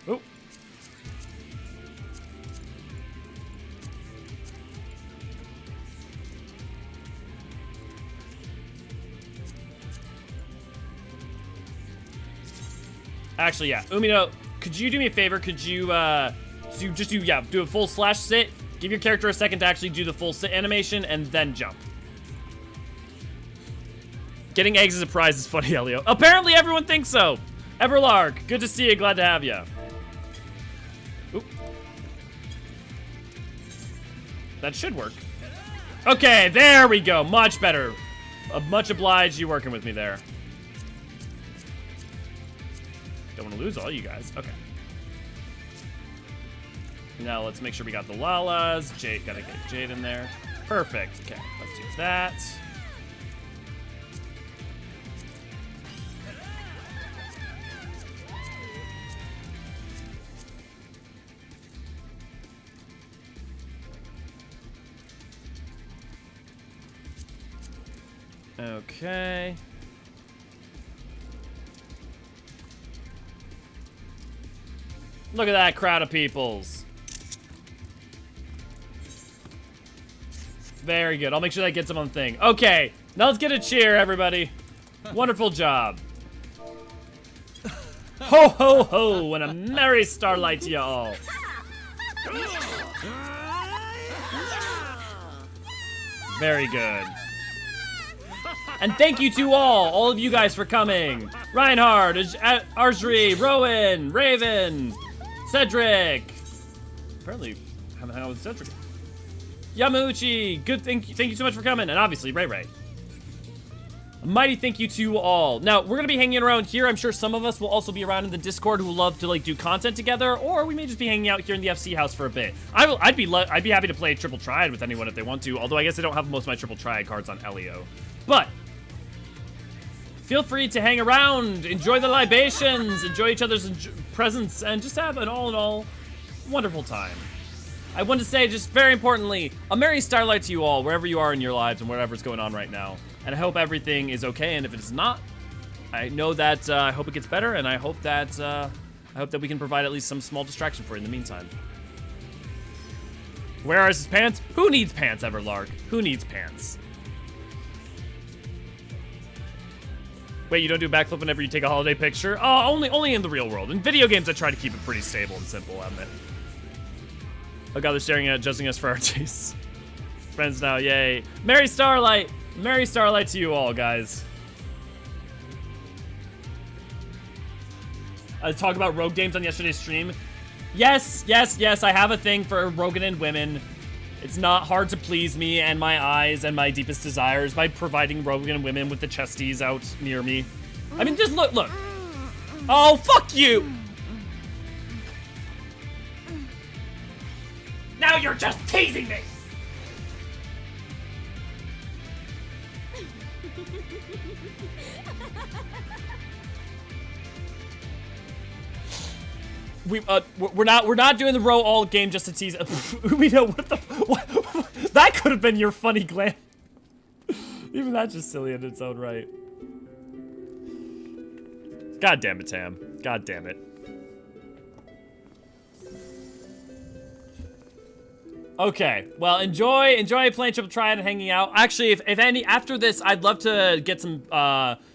Oh. Actually, yeah. Umino, could you do me a favor? Could you, do a full slash sit. Give your character a second to actually do the full sit animation and then jump. Getting eggs as a prize is funny, Elio. Apparently everyone thinks so. Everlark, good to see you. Glad to have you. Oop. That should work. Okay, there we go. Much better. Much obliged you working with me there. Don't want to lose all you guys. Okay. Now let's make sure we got the Lalas. Jade, gotta get Jade in there. Perfect. Okay, let's do that. Okay. Look at that crowd of peoples. Very good. I'll make sure that gets them on the thing. Okay, now let's get a cheer, everybody. Wonderful job. Ho, ho, ho, and a merry starlight to you all. Very good. And thank you to all of you guys for coming. Reinhard, Arzri, Rowan, Raven, Cedric. Apparently, haven't hung out with Cedric. Yamuchi, good, thank you so much for coming. And obviously, Ray Ray. A mighty thank you to all. Now, we're gonna be hanging around here. I'm sure some of us will also be around in the Discord who love to like do content together, or we may just be hanging out here in the FC house for a bit. I'd be happy to play Triple Triad with anyone if they want to, although I guess I don't have most of my Triple Triad cards on Elio. But feel free to hang around, enjoy the libations, enjoy each other's presence, and just have an all in all wonderful time. I want to say, just very importantly, a merry starlight to you all, wherever you are in your lives and whatever's going on right now. And I hope everything is okay, and if it's not, I know that I hope it gets better, and I hope that we can provide at least some small distraction for you in the meantime. Where are his pants? Who needs pants, Everlark? Who needs pants? Wait, you don't do a backflip whenever you take a holiday picture? Oh, only in the real world. In video games, I try to keep it pretty stable and simple, I admit. Oh god, they're staring at judging us for our tastes. Friends now, yay. Merry Starlight! Merry Starlight to you all, guys. Talk about rogue games on yesterday's stream. Yes, I have a thing for Rogan and women. It's not hard to please me and my eyes and my deepest desires by providing Rogan women with the chesties out near me. I mean, just look. Oh, fuck you! Now you're just teasing me! We're not doing the row all game just to tease. We know what that could have been your funny glam. Even that's just silly in its own right. God damn it, Tam. God damn it. Okay, well, enjoy playing Triple Triad and hanging out. Actually, if any, after this, I'd love to get some,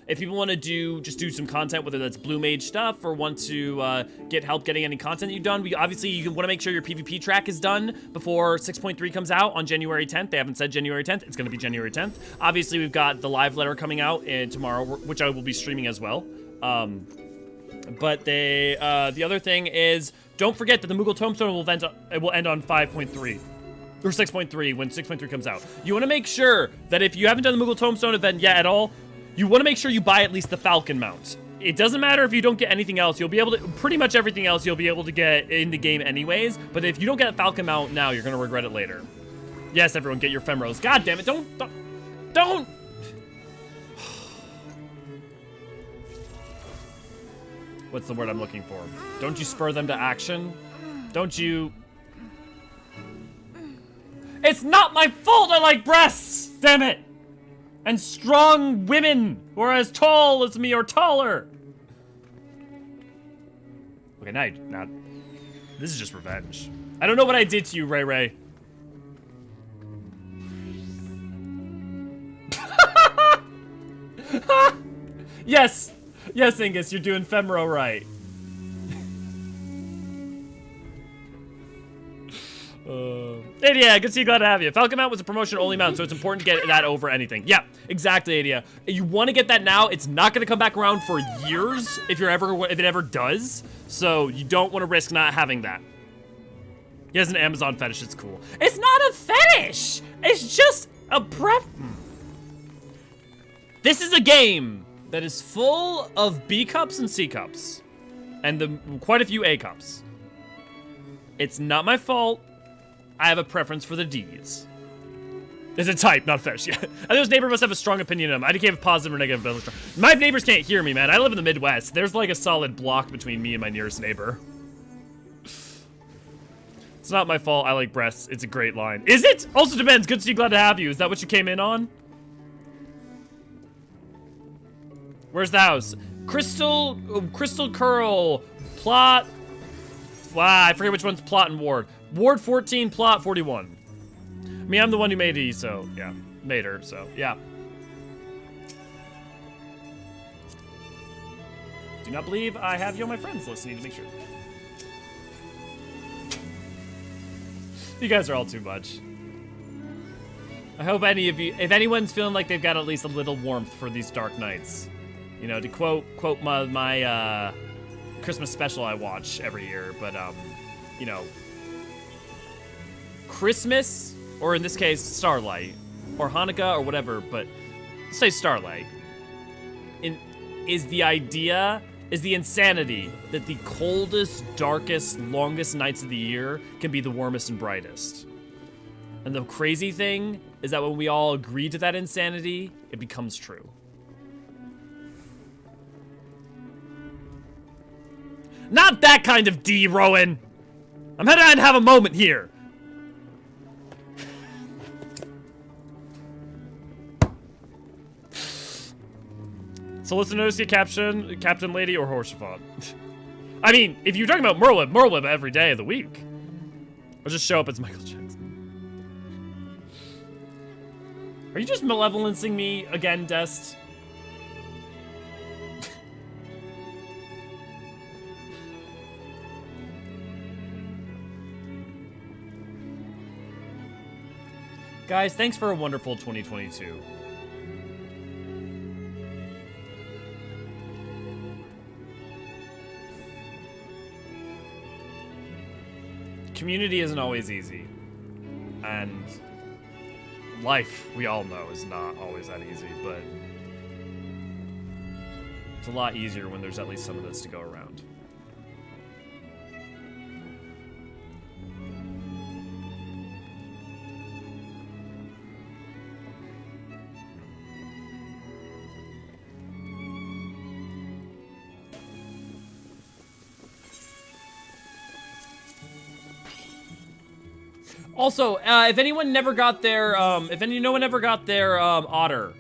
if people want to do some content, whether that's Blue Mage stuff or want to get help getting any content you've done, you want to make sure your PvP track is done before 6.3 comes out on January 10th. They haven't said January 10th. It's going to be January 10th. Obviously, we've got the live letter coming out tomorrow, which I will be streaming as well. But the other thing is, don't forget that the Moogle Tombstone will end on 5.3. Or 6.3 when 6.3 comes out. You want to make sure that if you haven't done the Moogle Tombstone event yet at all, you want to make sure you buy at least the Falcon mount. It doesn't matter if you don't get anything else. You'll be able to, pretty much everything else you'll be able to get in the game anyways. But if you don't get a Falcon mount now, you're going to regret it later. Yes, everyone, get your Femros. God damn it, don't. What's the word I'm looking for? Don't you spur them to action? Don't you... It's not my fault I like breasts! Damn it! And strong women who are as tall as me or taller! Okay, now this is just revenge. I don't know what I did to you, Ray Ray. Yes, Angus, you're doing Femro right. Adia, good to see you, glad to have you. Falcon Mount was a promotion-only mount, so it's important to get that over anything. Yeah, exactly, Adia. You want to get that now. It's not going to come back around for years if it ever does. So you don't want to risk not having that. He has an Amazon fetish. It's cool. It's not a fetish. It's just a pref. This is a game that is full of B cups and C cups, and quite a few A cups. It's not my fault. I have a preference for the D's. It's a type, not a fetish. Yeah. I think this neighbor must have a strong opinion of him. I can't have positive or negative ability. My neighbors can't hear me, man. I live in the Midwest. There's like a solid block between me and my nearest neighbor. It's not my fault. I like breasts. It's a great line. Is it? Also depends. Good to see you. Glad to have you. Is that what you came in on? Where's the house? Crystal Curl. Plot. Wow, I forget which one's plot and ward. Ward 14, plot 41. I mean, I'm the one who made it, so yeah. Made her, so yeah. Do not believe I have you on my friends list. I need to make sure. You guys are all too much. I hope any of you, if anyone's feeling like they've got at least a little warmth for these dark nights, you know, to quote my Christmas special I watch every year, but you know, Christmas, or in this case, Starlight, or Hanukkah, or whatever, but say Starlight, is the insanity that the coldest, darkest, longest nights of the year can be the warmest and brightest. And the crazy thing is that when we all agree to that insanity, it becomes true. Not that kind of D, Rowan! I'm gonna have a moment here. So let's notice your Captain Lady or Horsefant. I mean, if you're talking about Merlib every day of the week. Or just show up as Michael Jackson. Are you just malevolencing me again, Dest? Guys, thanks for a wonderful 2022. Community isn't always easy. And life, we all know, is not always that easy, but it's a lot easier when there's at least some of this to go around. Also, if anyone never got their, no one ever got their, otter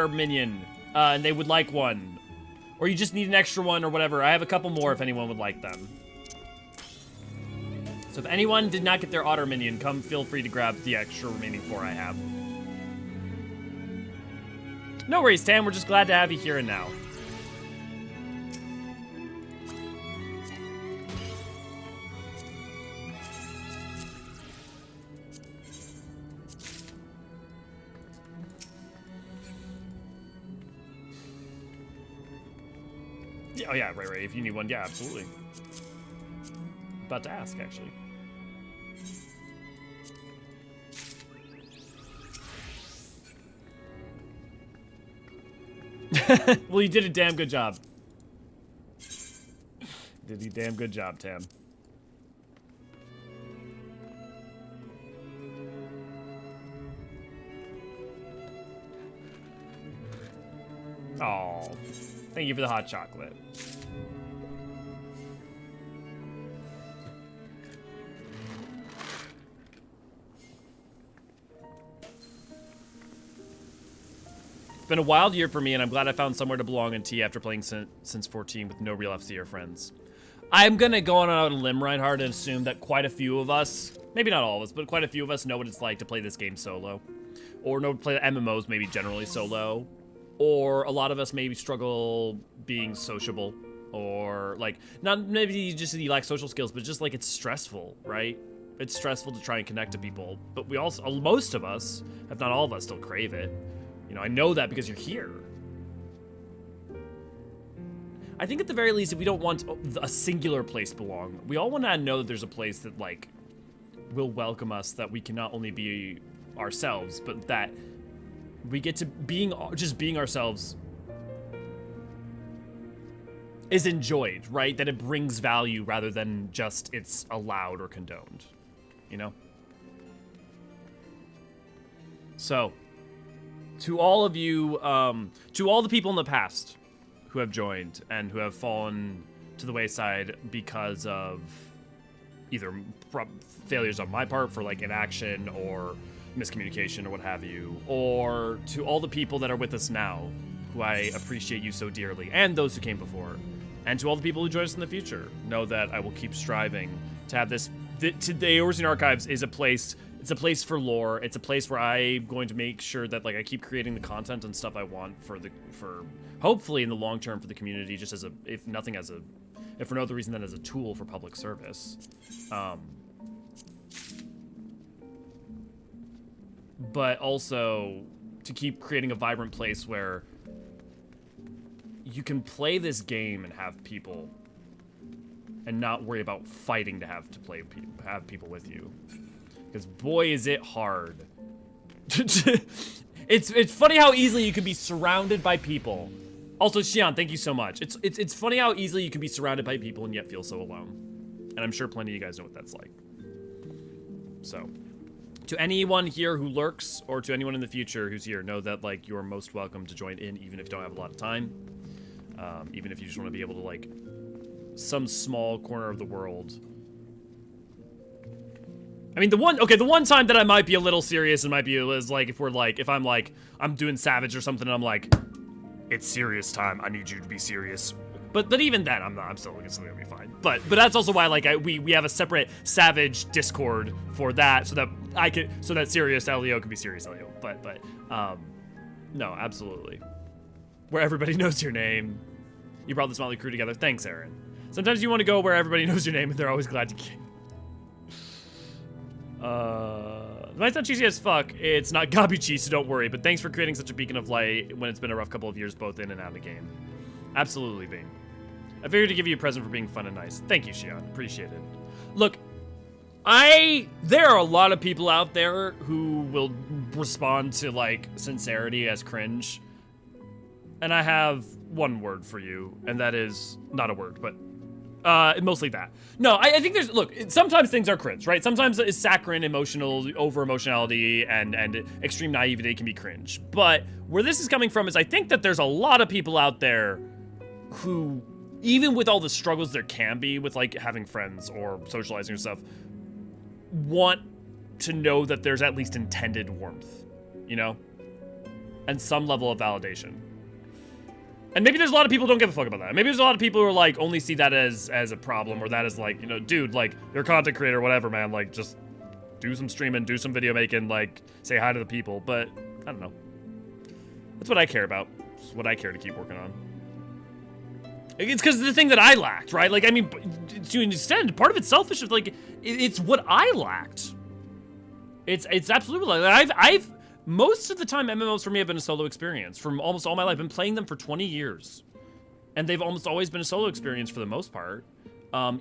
minion, and they would like one, or you just need an extra one or whatever, I have a couple more if anyone would like them. So if anyone did not get their otter minion, come feel free to grab the extra remaining 4 I have. No worries, Tam, we're just glad to have you here and now. Oh yeah, right. If you need one, yeah, absolutely. About to ask, actually. Well, you did a damn good job. Did a damn good job, Tam. Oh, thank you for the hot chocolate. It's been a wild year for me, and I'm glad I found somewhere to belong in T after playing since 14 with no real FC or friends. I'm gonna go on out on a limb, Reinhardt, and assume that quite a few of us, maybe not all of us, but quite a few of us know what it's like to play this game solo. Or know to play MMOs maybe generally solo. Or a lot of us maybe struggle being sociable. Or, like, not maybe just you lack social skills, but just, like, it's stressful, right? It's stressful to try and connect to people, but we also, most of us, if not all of us, still crave it. You know, I know that because you're here. I think at the very least, if we don't want a singular place to belong, we all want to know that there's a place that, like, will welcome us, that we can not only be ourselves, but that we get to just being ourselves is enjoyed, right? That it brings value rather than just it's allowed or condoned, you know? So, to all of you, to all the people in the past who have joined and who have fallen to the wayside because of either failures on my part for like inaction or miscommunication or what have you, or to all the people that are with us now, who I appreciate you so dearly, and those who came before, and to all the people who join us in the future, know that I will keep striving to have this. The Eorzean Archives is a place. It's a place for lore. It's a place where I'm going to make sure that like I keep creating the content and stuff I want for hopefully in the long term for the community, just as a, if for no other reason than as a tool for public service. But also to keep creating a vibrant place where you can play this game and have people, and not worry about fighting to have people with you. Because boy, is it hard. It's funny how easily you can be surrounded by people. Also, Xian, thank you so much. It's funny how easily you can be surrounded by people and yet feel so alone. And I'm sure plenty of you guys know what that's like. So, to anyone here who lurks, or to anyone in the future who's here, know that like you're most welcome to join in, even if you don't have a lot of time. Even if you just want to be able to like some small corner of the world. I mean, the one time that I might be a little serious and might be is like if I'm doing Savage or something and I'm like, it's serious time, I need you to be serious. But even then, I'm still gonna be fine. But that's also why like we have a separate Savage Discord for that, so that serious Leo can be serious Leo. But no, absolutely. Where everybody knows your name. You brought this motley crew together. Thanks, Aaron. Sometimes you want to go where everybody knows your name and they're always glad you came. It's not cheesy as fuck. It's not gobby cheese, so don't worry. But thanks for creating such a beacon of light when it's been a rough couple of years both in and out of the game. Absolutely, Bean. I figured to give you a present for being fun and nice. Thank you, Xian. Appreciate it. Look, there are a lot of people out there who will respond to, like, sincerity as cringe. And I have one word for you, and that is not a word, but mostly that. No, I think sometimes things are cringe, right? Sometimes it's saccharine, emotional, over-emotionality, and extreme naivety can be cringe. But where this is coming from is I think that there's a lot of people out there who, even with all the struggles there can be with, like, having friends or socializing or stuff, want to know that there's at least intended warmth, you know? And some level of validation. And maybe there's a lot of people who don't give a fuck about that. Maybe there's a lot of people who are like, only see that as a problem, or that as like, you know, dude, like, you're a content creator, whatever, man, like, just do some streaming, do some video making, like, say hi to the people, but, I don't know. That's what I care about. It's what I care to keep working on. It's because of the thing that I lacked, right? Like, I mean, to an extent, part of it's selfish, like, it's what I lacked. It's absolutely, like, I've most of the time, MMOs for me have been a solo experience. From almost all my life, I've been playing them for 20 years. And they've almost always been a solo experience for the most part.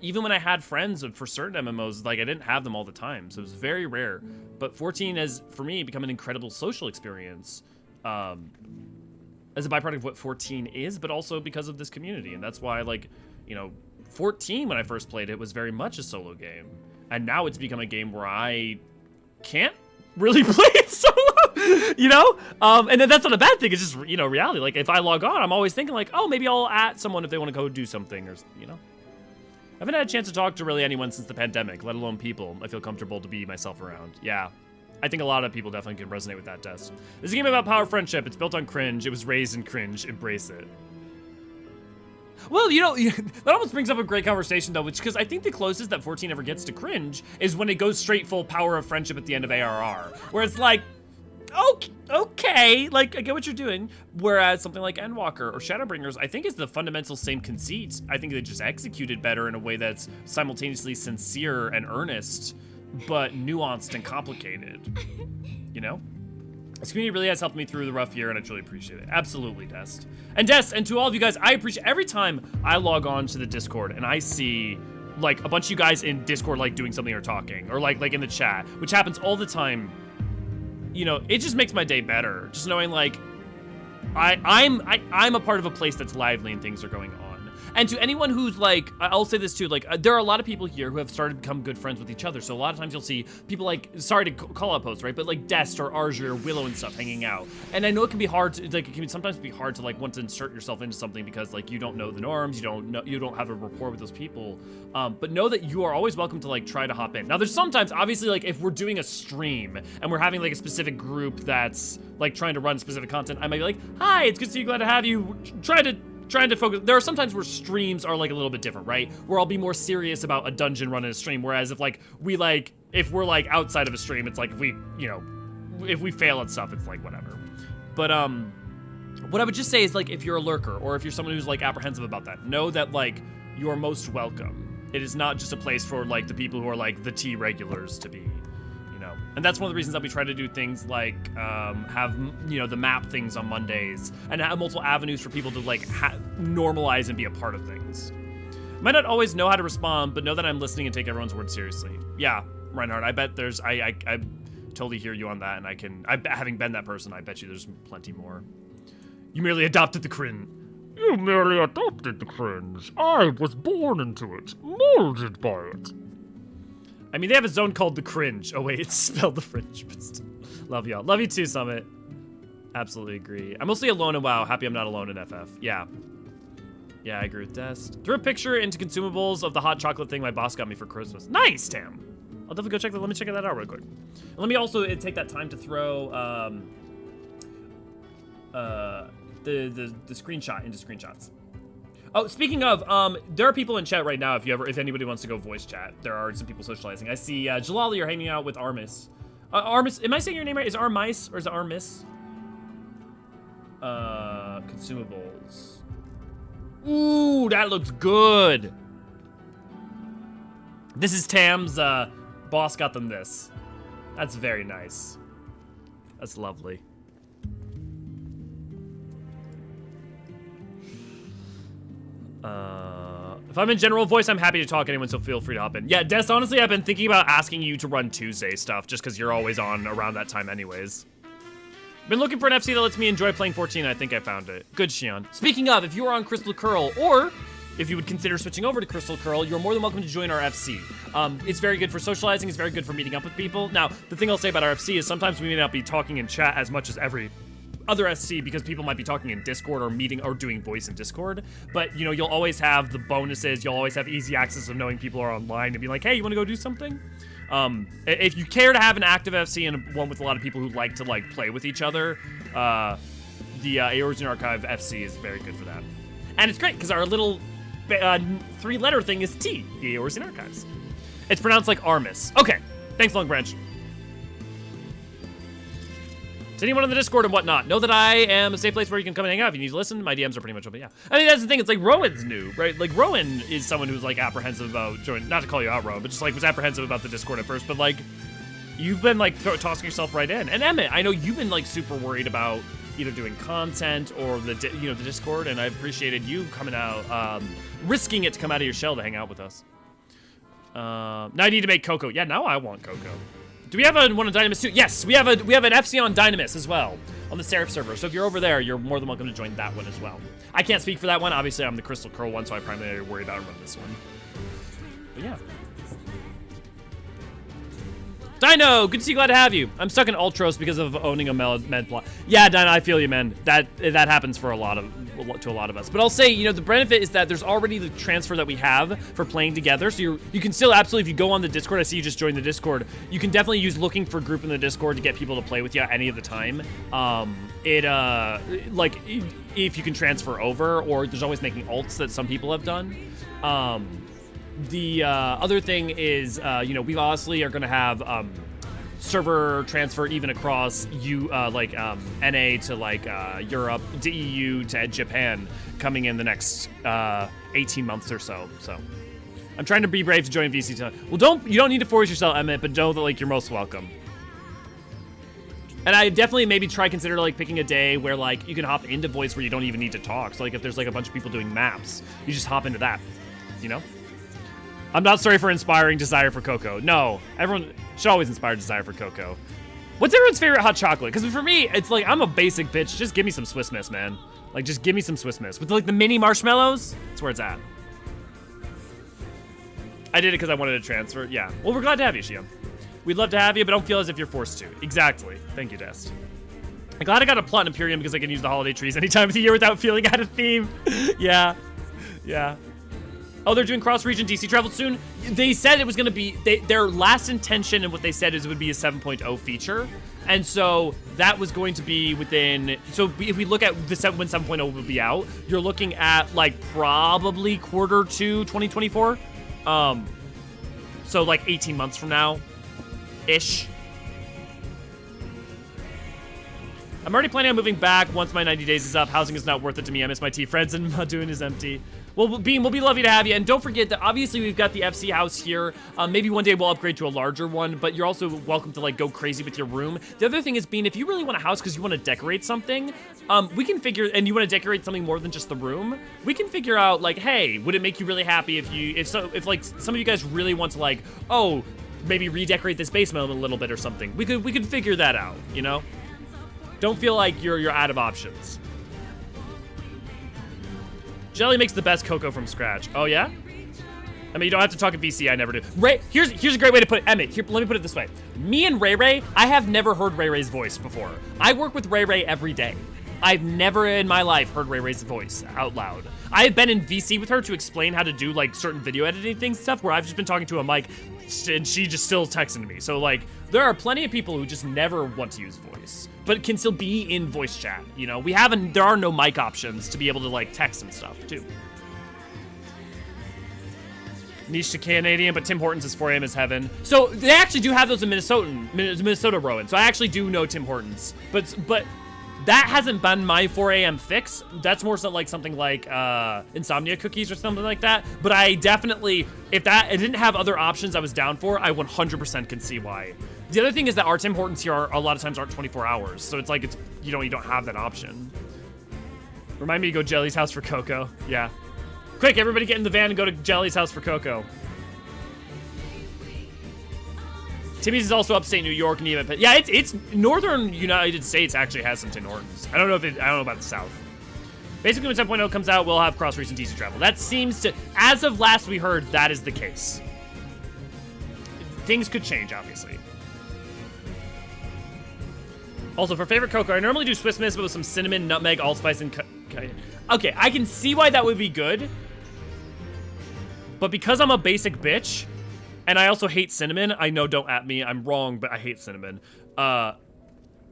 Even when I had friends for certain MMOs, like, I didn't have them all the time. So it was very rare. But 14 has, for me, become an incredible social experience. As a byproduct of what 14 is, but also because of this community. And that's why, like, you know, 14, when I first played it, was very much a solo game. And now it's become a game where I can't really play it solo, you know? And then that's not a bad thing, it's just, you know, reality. Like, if I log on, I'm always thinking, like, oh, maybe I'll at someone if they want to go do something, or, you know? I haven't had a chance to talk to really anyone since the pandemic, let alone people I feel comfortable to be myself around. Yeah. I think a lot of people definitely can resonate with that test. This is a game about power friendship. It's built on cringe. It was raised in cringe. Embrace it. Well, you know, that almost brings up a great conversation, though, which, because I think the closest that 14 ever gets to cringe is when it goes straight full power of friendship at the end of ARR, where it's like, okay, like, I get what you're doing. Whereas something like Endwalker or Shadowbringers, I think is the fundamental same conceit. I think they just executed better in a way that's simultaneously sincere and earnest, but nuanced and complicated, you know? This community really has helped me through the rough year, and I truly appreciate it. Absolutely, Dest. And Dest, and to all of you guys, I appreciate every time I log on to the Discord and I see like a bunch of you guys in Discord like doing something or talking, or like in the chat, which happens all the time. You know, it just makes my day better. Just knowing like I'm a part of a place that's lively and things are going on. And to anyone who's like, I'll say this too, like there are a lot of people here who have started to become good friends with each other. So a lot of times you'll see people like, sorry to call out posts, right? But like Dest or Arjur or Willow and stuff hanging out. And I know it can be hard to, like, it can sometimes be hard to like want to insert yourself into something because like you don't know the norms, you don't have a rapport with those people. But know that you are always welcome to like try to hop in. Now there's sometimes, obviously, like if we're doing a stream and we're having like a specific group that's like trying to run specific content, I might be like, hi, it's good to see you, glad to have you. Trying to focus. There are sometimes where streams are like a little bit different, right? Where I'll be more serious about a dungeon run in a stream. Whereas if we're like outside of a stream, it's like if we fail at stuff, it's like whatever. But what I would just say is like if you're a lurker or if you're someone who's like apprehensive about that, know that like you are most welcome. It is not just a place for like the people who are like the T regulars to be. And that's one of the reasons that we try to do things like have, the map things on Mondays and have multiple avenues for people to like normalize and be a part of things. Might not always know how to respond, but know that I'm listening and take everyone's word seriously. Yeah, Reinhardt, I bet I totally hear you on that, and having been that person, I bet you there's plenty more. You merely adopted the cringe. You merely adopted the cringe. I was born into it, molded by it. I mean, they have a zone called the cringe. Oh wait, it's spelled the fringe, but still. Love y'all. Love you too, Summit. Absolutely agree. I'm mostly alone in WoW. Happy I'm not alone in FF. Yeah. Yeah, I agree with Dest. Threw a picture into consumables of the hot chocolate thing my boss got me for Christmas. Nice, Tam. I'll definitely go check that. Let me check that out real quick. And let me also take that time to throw the screenshot into screenshots. Oh, speaking of, there are people in chat right now. If anybody wants to go voice chat, there are some people socializing. I see Jalali, you're hanging out with Armis. Armis, am I saying your name right? Is it Armis or is it Armis? Consumables. Ooh, that looks good. This is Tam's boss got them this. That's very nice. That's lovely. If I'm in general voice, I'm happy to talk to anyone, so feel free to hop in. Yeah, Des, honestly, I've been thinking about asking you to run Tuesday stuff, just because you're always on around that time anyways. Been looking for an FC that lets me enjoy playing 14, and I think I found it. Good, Shion. Speaking of, if you are on Crystal Curl, or if you would consider switching over to Crystal Curl, you're more than welcome to join our FC. It's very good for socializing, it's very good for meeting up with people. Now, the thing I'll say about our FC is sometimes we may not be talking in chat as much as every other SC because people might be talking in Discord or meeting or doing voice in Discord, but you'll always have the bonuses, you'll always have easy access of knowing people are online and be like, hey, you want to go do something? If you care to have an active FC and one with a lot of people who like to play with each other, the Eorzean Archive FC is very good for that. And it's great because our little 3-letter thing is T, the Eorzean Archives. It's pronounced like Armis. Okay, thanks, Long Branch. To anyone on the Discord and whatnot, know that I am a safe place where you can come and hang out if you need to listen. My DMs are pretty much open, yeah. I mean, that's the thing, it's like Rowan's new, right? Like, Rowan is someone who's apprehensive about joining, not to call you out, Rowan, but just was apprehensive about the Discord at first, but you've been tossing yourself right in. And Emmett, I know you've been super worried about either doing content or the Discord, and I appreciated you coming out, risking it to come out of your shell to hang out with us. Now I need to make Coco. Yeah, now I want Coco. Do we have one on Dynamis too? Yes, we have an FC on Dynamis as well on the Seraph server. So if you're over there, you're more than welcome to join that one as well. I can't speak for that one. Obviously, I'm the Crystal Curl one, so I primarily worry about running this one. But yeah. Dino, good to see you, glad to have you. I'm stuck in Ultros because of owning a med plot. Yeah, Dino, I feel you, man. That happens for a lot of us. But I'll say, the benefit is that there's already the transfer that we have for playing together. So you can still absolutely, if you go on the Discord, I see you just joined the Discord, you can definitely use looking for a group in the Discord to get people to play with you at any of the time. If you can transfer over, or there's always making alts that some people have done. The other thing is, we obviously are going to have server transfer even across NA to Europe, to EU, to Japan coming in the next 18 months or so. So I'm trying to be brave to join VC tonight. Well, you don't need to force yourself, Emmett, but know that, like, you're most welcome. And I definitely maybe consider, like, picking a day where, like, you can hop into voice where you don't even need to talk. So, like, if there's, like, a bunch of people doing maps, you just hop into that, you know? I'm not sorry for inspiring desire for cocoa. No, everyone should always inspire desire for cocoa. What's everyone's favorite hot chocolate? Because for me, it's like, I'm a basic bitch. Just give me some Swiss Miss, man. Like, just give me some Swiss Miss. With, like, the mini marshmallows, that's where it's at. I did it because I wanted to transfer. Yeah. Well, we're glad to have you, Shia. We'd love to have you, but don't feel as if you're forced to. Exactly. Thank you, Dest. I'm glad I got a Platinum Imperium because I can use the holiday trees any time of the year without feeling out of theme. Yeah. Yeah. Oh, they're doing cross-region DC travel soon? They said it was going to be... their last intention and what they said is it would be a 7.0 feature. And so that was going to be within... So if we look at when 7.0 will be out, you're looking at, like, probably quarter 2 2024. So, like, 18 months from now. Ish. I'm already planning on moving back once my 90 days is up. Housing is not worth it to me. I miss my tea friends and Madoon is empty. Well, Beam, we'll be lovely to have you. And don't forget that obviously we've got the FC house here. Maybe one day we'll upgrade to a larger one, but you're also welcome to like go crazy with your room. The other thing is, Bean, if you really want a house because you want to decorate something, we can figure, and you want to decorate something more than just the room, we can figure out like, hey, would it make you really happy if like some of you guys really want to like, oh, maybe redecorate this basement a little bit or something. We could figure that out, you know? Don't feel like you're out of options. Jelly makes the best cocoa from scratch. Oh yeah? I mean, you don't have to talk at VC, I never do. Ray, here's a great way to put it. Emmett, here, let me put it this way. Me and Ray Ray, I have never heard Ray Ray's voice before. I work with Ray Ray every day. I've never in my life heard Ray Ray's voice out loud. I have been in VC with her to explain how to do like certain video editing things stuff where I've just been talking to a mic and she just still texting me. So like, there are plenty of people who just never want to use voice, but can still be in voice chat, you know? There are no mic options to be able to like text and stuff too. Niche to Canadian, but Tim Hortons is 4 a.m. is heaven. So they actually do have those in Minnesota, Rowan. So I actually do know Tim Hortons, but that hasn't been my 4 a.m. fix. That's more so like something like insomnia cookies or something like that. But I definitely, if it didn't have other options I was down for, I 100% can see why. The other thing is that our Tim Hortons here a lot of times aren't 24 hours. So it's like, you don't have that option. Remind me to go Jelly's house for cocoa. Yeah. Quick, everybody get in the van and go to Jelly's house for cocoa. Timmy's is also upstate New York, and even yeah, it's northern United States actually has some Tim Hortons. I don't know about the South. Basically, when 7.0 comes out, we'll have cross-region DC travel. That seems to, as of last we heard, that is the case. Things could change, obviously. Also, for favorite cocoa, I normally do Swiss Miss, but with some cinnamon, nutmeg, allspice, and okay, I can see why that would be good. But because I'm a basic bitch, and I also hate cinnamon, I know, don't at me, I'm wrong, but I hate cinnamon. I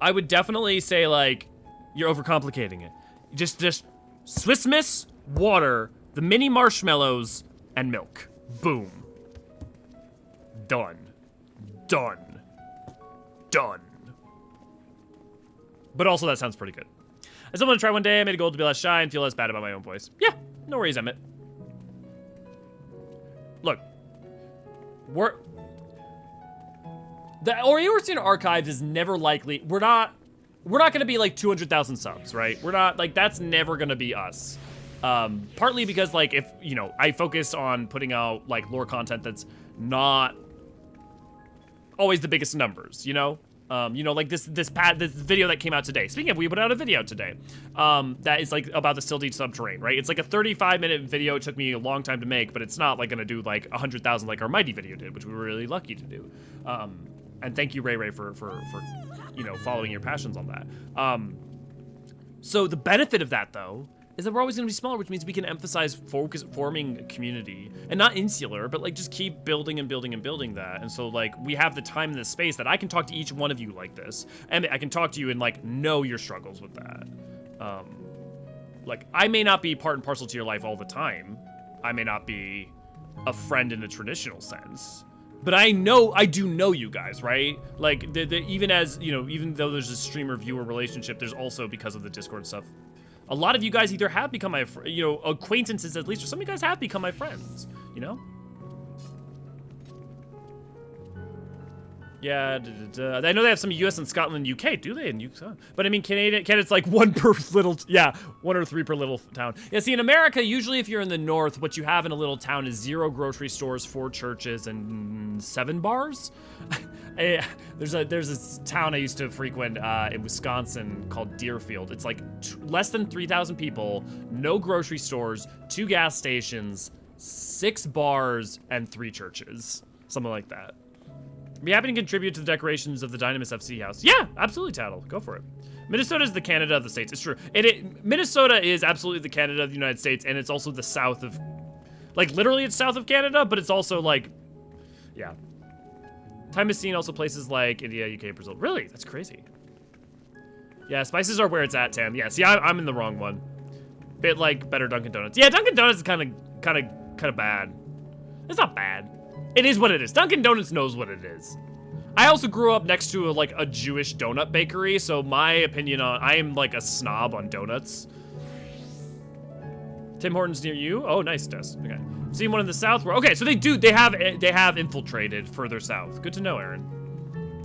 would definitely say, like, you're overcomplicating it. Just Swiss Miss, water, the mini marshmallows, and milk. Boom. Done. Done. Done. But also, that sounds pretty good. I still want to try one day. I made a goal to be less shy and feel less bad about my own voice. Yeah, no worries, Emmett. Look. The Eorzean archive is never likely. We're not gonna be like 200,000 subs, right? We're not like, that's never gonna be us. Partly because like, if I focus on putting out like lore content that's not always the biggest numbers, like this video that came out today. Speaking of, we put out a video today that is like about the Silty subterranean, right? It's like a 35-minute video. It took me a long time to make, but it's not like gonna do like 100,000 like our Mighty video did, which we were really lucky to do. And thank you, Ray Ray, for following your passions on that. So the benefit of that though is that we're always gonna be smaller, which means we can emphasize forming a community and not insular, but like just keep building and building and building that. And so like we have the time and the space that I can talk to each one of you like this, and I can talk to you and like know your struggles with that. Like I may not be part and parcel to your life all the time. I may not be a friend in a traditional sense, but I do know you guys, right? Like even though there's a streamer viewer relationship, there's also, because of the Discord stuff, a lot of you guys either have become my, acquaintances at least, or some of you guys have become my friends, Yeah, I know they have some US and Scotland and UK, do they? In UK? But I mean, Canada's like one per little, yeah, 1 or 3 per little town. Yeah, see, in America, usually if you're in the north, what you have in a little town is 0 grocery stores, 4 churches, and 7 bars. There's a town I used to frequent in Wisconsin called Deerfield. It's like less than 3,000 people, no grocery stores, 2 gas stations, 6 bars, and 3 churches. Something like that. Be happy to contribute to the decorations of the Dynamis FC house. Yeah, absolutely, Tattle. Go for it. Minnesota is the Canada of the States. It's true. Minnesota is absolutely the Canada of the United States, and it's also the south of... Like, literally it's south of Canada, but it's also, like... Yeah. Time is seen also places like India, UK, Brazil. Really? That's crazy. Yeah, spices are where it's at, Tam. Yeah, see, I'm in the wrong one. Bit like better Dunkin' Donuts. Yeah, Dunkin' Donuts is kind of bad. It's not bad. It is what it is. Dunkin' Donuts knows what it is. I also grew up next to a Jewish donut bakery, so my opinion on, I am like a snob on donuts. Tim Hortons near you? Oh, nice, Tess. Okay. Seen one in the south where, okay, so they have infiltrated further south. Good to know, Aaron.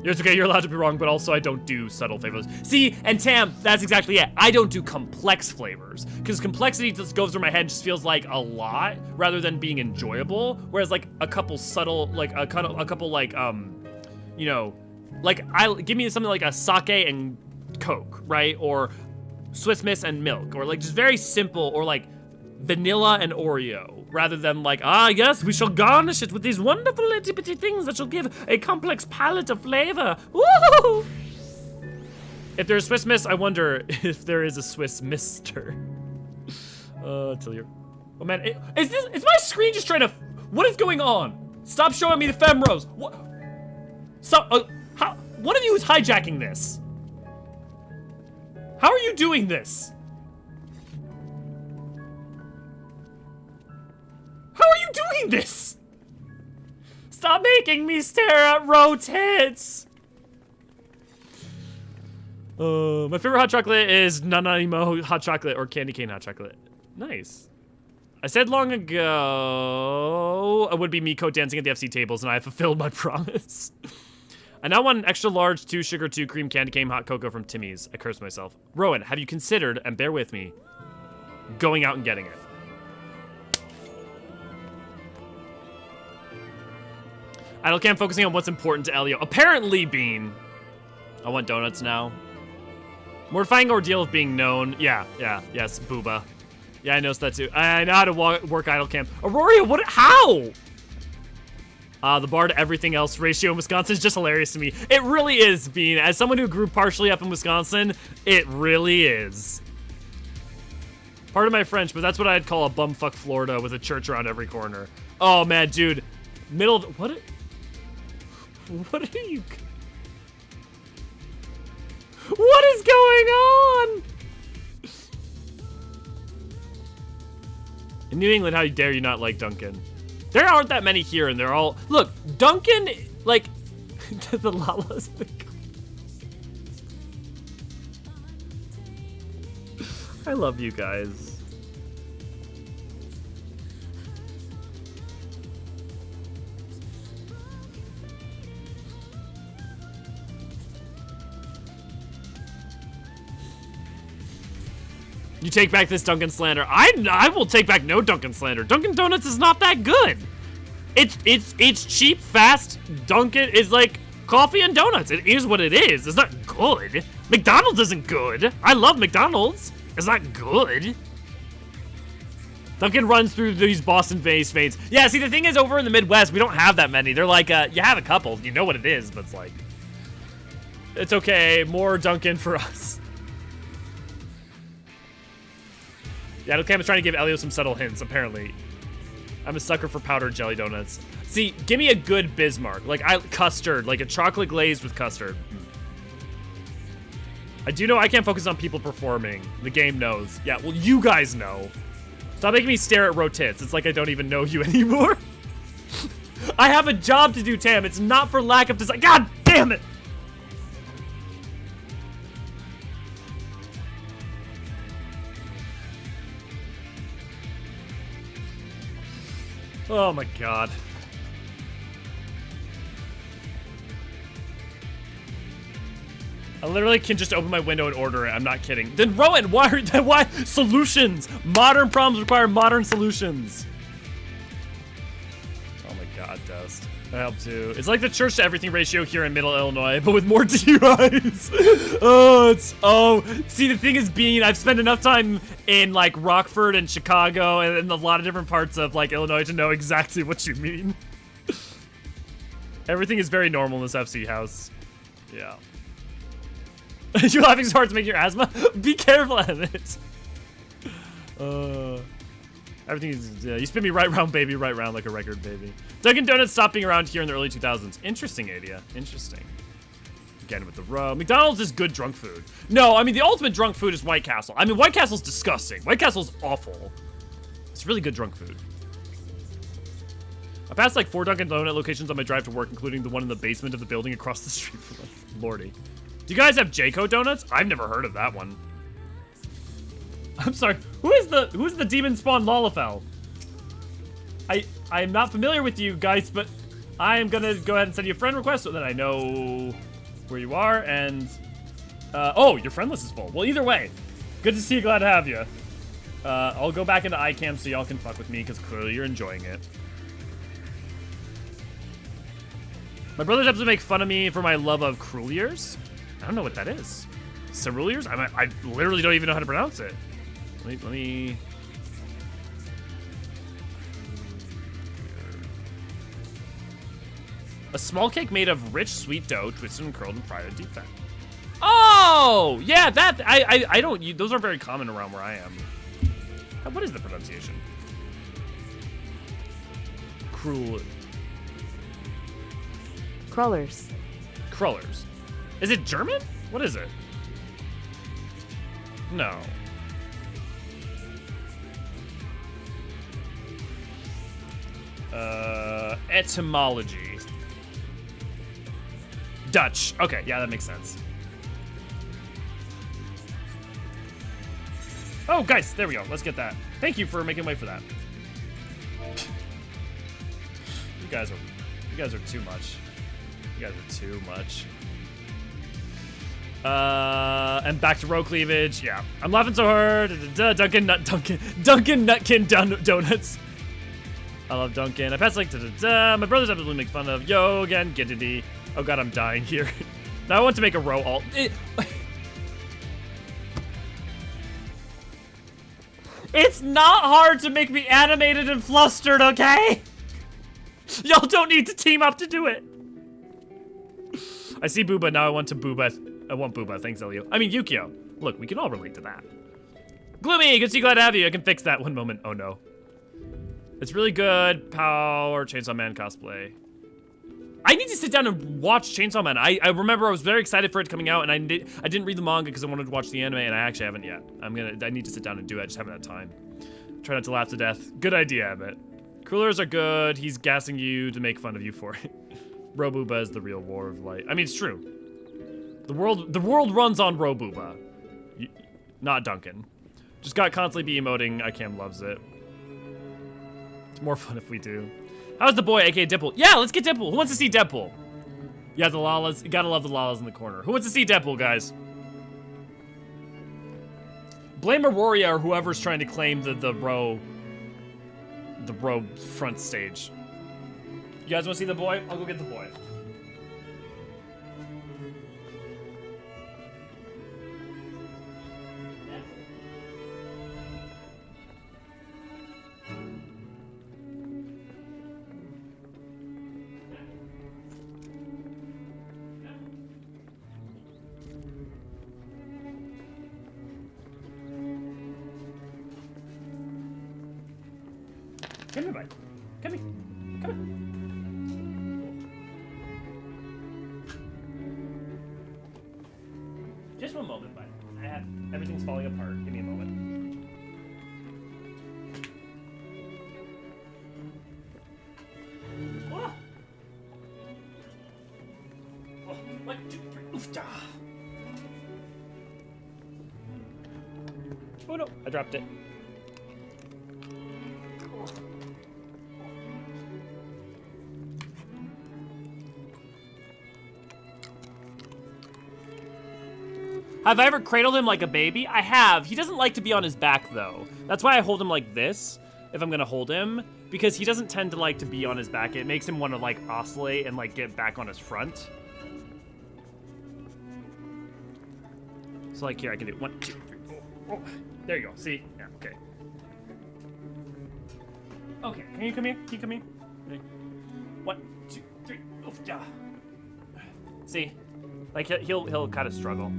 It's okay, you're allowed to be wrong, but also I don't do subtle flavors. See, and Tam, that's exactly it. I don't do complex flavors, because complexity just goes through my head and just feels like a lot, rather than being enjoyable, whereas like a couple subtle, like a couple like, you know, like give me something like a sake and Coke, right? Or Swiss Miss and milk, or like just very simple, or like vanilla and Oreo, rather than like, ah yes, we shall garnish it with these wonderful itty bitty things that shall give a complex palette of flavor. Woo! If there's Swiss Miss, I wonder if there is a Swiss Mister. Till you're... Oh man, is my screen just trying to... What is going on? Stop showing me the femros. What? One of you is hijacking this. How are you doing this? How are you doing this? Stop making me stare at rotates. My favorite hot chocolate is Nanaimo hot chocolate or candy cane hot chocolate. Nice. I said long ago it would be Miko dancing at the FC tables, and I have fulfilled my promise. I now want an extra large 2 sugar 2 cream candy cane hot cocoa from Timmy's. I cursed myself. Rowan, have you considered, and bear with me, going out and getting it? Idlecam focusing on what's important to Elio. Apparently, Bean. I want donuts now. Mortifying ordeal of being known. Yes, Booba. Yeah, I noticed that too. I know how to work Idlecam. Aurora, how? The bar to everything else ratio in Wisconsin is just hilarious to me. It really is, Bean. As someone who grew partially up in Wisconsin, it really is. Pardon my French, but that's what I'd call a bumfuck Florida with a church around every corner. Oh man, dude. What are you... What is going on? In New England, how dare you not like Dunkin'? There aren't that many here, and they're all... Look, Dunkin', like... the Lalas... I love you guys. You take back this Dunkin' slander. I will take back no Dunkin' slander. Dunkin' Donuts is not that good. It's cheap, fast. Dunkin' is like coffee and donuts. It is what it is. It's not good. McDonald's isn't good. I love McDonald's. It's not good. Dunkin' runs through these Boston-based fades. Yeah, see, the thing is, over in the Midwest, we don't have that many. They're like, you have a couple. You know what it is, but it's like... It's okay. More Dunkin' for us. Yeah, Cam is trying to give Elio some subtle hints, apparently. I'm a sucker for powdered jelly donuts. See, give me a good Bismarck. Like, custard. Like a chocolate glazed with custard. I do know I can't focus on people performing. The game knows. Yeah, well, you guys know. Stop making me stare at rotits. It's like I don't even know you anymore. I have a job to do, Tam. It's not for lack of design. God damn it! Oh my god. I literally can just open my window and order it. I'm not kidding. Then Rowan, why solutions? Modern problems require modern solutions. Oh my god, Dust. I help too. It's like the church to everything ratio here in Middle Illinois, but with more DUIs. See, the thing is, Bean, I've spent enough time in like Rockford and Chicago and in a lot of different parts of like Illinois to know exactly what you mean. Everything is very normal in this FC house. Yeah. You're laughing so hard to make your asthma? Be careful at it. Everything is, you spin me right round, baby, right round like a record, baby. Dunkin' Donuts stopped being around here in the early 2000s. Interesting, Adia. Interesting. Again with the row. McDonald's is good drunk food. No, I mean, the ultimate drunk food is White Castle. I mean, White Castle's disgusting. White Castle's awful. It's really good drunk food. I passed like 4 Dunkin' Donut locations on my drive to work, including the one in the basement of the building across the street from us. Lordy. Do you guys have Jayco donuts? I've never heard of that one. I'm sorry. Who's the demon spawn Lalafell? I'm not familiar with you guys, but I am gonna go ahead and send you a friend request so that I know where you are. And oh, your friend list is full. Well, either way, good to see you. Glad to have you. I'll go back into iCam so y'all can fuck with me because clearly you're enjoying it. My brother's episode make fun of me for my love of crouliers. I don't know what that is. Ceruleers? I literally don't even know how to pronounce it. Let me. A small cake made of rich sweet dough, twisted and curled and fried in deep fat. Oh, yeah, that I don't. Those are very common around where I am. What is the pronunciation? Cruel. Crullers. Crullers. Is it German? What is it? No. Etymology. Dutch. Okay, yeah, that makes sense. Oh, guys, there we go. Let's get that. Thank you for making way for that. You guys are too much. You guys are too much. And back to row cleavage. Yeah, I'm laughing so hard. Dunkin' Nutkin donuts. I love Dunkin'. I pass like my brothers absolutely make fun of. Yo again, Giddy. Oh god, I'm dying here. Now I want to make a row alt. It's not hard to make me animated and flustered, okay? Y'all don't need to team up to do it. I see Booba, now I want to Booba. I want Booba, thanks Elio. I mean Yukio. Look, we can all relate to that. Gloomy, good to see you, glad to have you. I can fix that one moment. Oh no. It's really good. Power Chainsaw Man cosplay. I need to sit down and watch Chainsaw Man. I remember I was very excited for it coming out, and I didn't read the manga because I wanted to watch the anime, and I actually haven't yet. I need to sit down and do it. I just haven't had time. Try not to laugh to death. Good idea, Emmett. Crullers are good. He's gassing you to make fun of you for it. Robuba is the real war of light. I mean, it's true. The world runs on Robuba. Not Duncan. Just got constantly be emoting. ICAM loves it. It's more fun if we do. How's the boy, aka Dimple? Yeah, let's get Dimple. Who wants to see Dimple? Yeah, the Lalas. You gotta love the Lalas in the corner. Who wants to see Dimple, guys? Blame Aurora or whoever's trying to claim the row front stage. You guys want to see the boy? I'll go get the boy. Come here, bud. Come here. Come here. Just one moment, bud. Everything's falling apart. Give me a moment. Oh! Oh, 1, 2, 3. Oof, oh no, I dropped it. Have I ever cradled him like a baby? I have. He doesn't like to be on his back, though. That's why I hold him like this, if I'm gonna hold him, because he doesn't tend to like to be on his back. It makes him want to, like, oscillate and, like, get back on his front. So, like, here, I can do 1, 2, 3, 4. Oh, there you go. See? Yeah, okay. Okay, can you come here? Can you come here? 1, 2, 3. Oh, yeah. See? Like, he'll kind of struggle.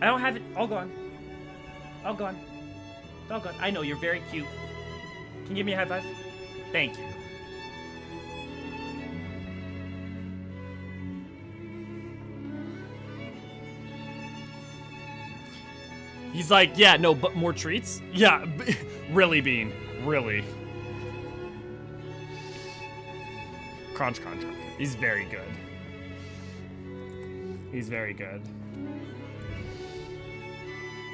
I don't have it. All gone. All gone. All gone. I know, you're very cute. Can you give me a high five? Thank you. He's like, yeah, no, but more treats? Yeah, really, Bean. Really. Crunch, crunch, crunch. He's very good. He's very good.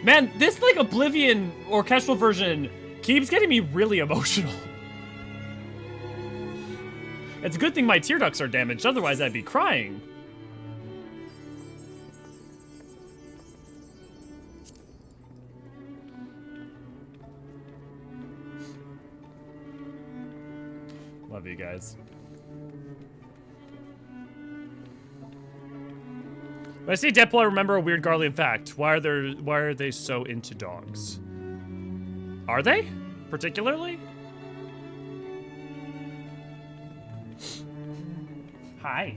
Man, this, like, Oblivion orchestral version keeps getting me really emotional. It's a good thing my tear ducts are damaged, otherwise I'd be crying. Love you guys. When I see Deadpool, I remember a weird Garlian fact. Why are they so into dogs? Are they? Particularly? Hi.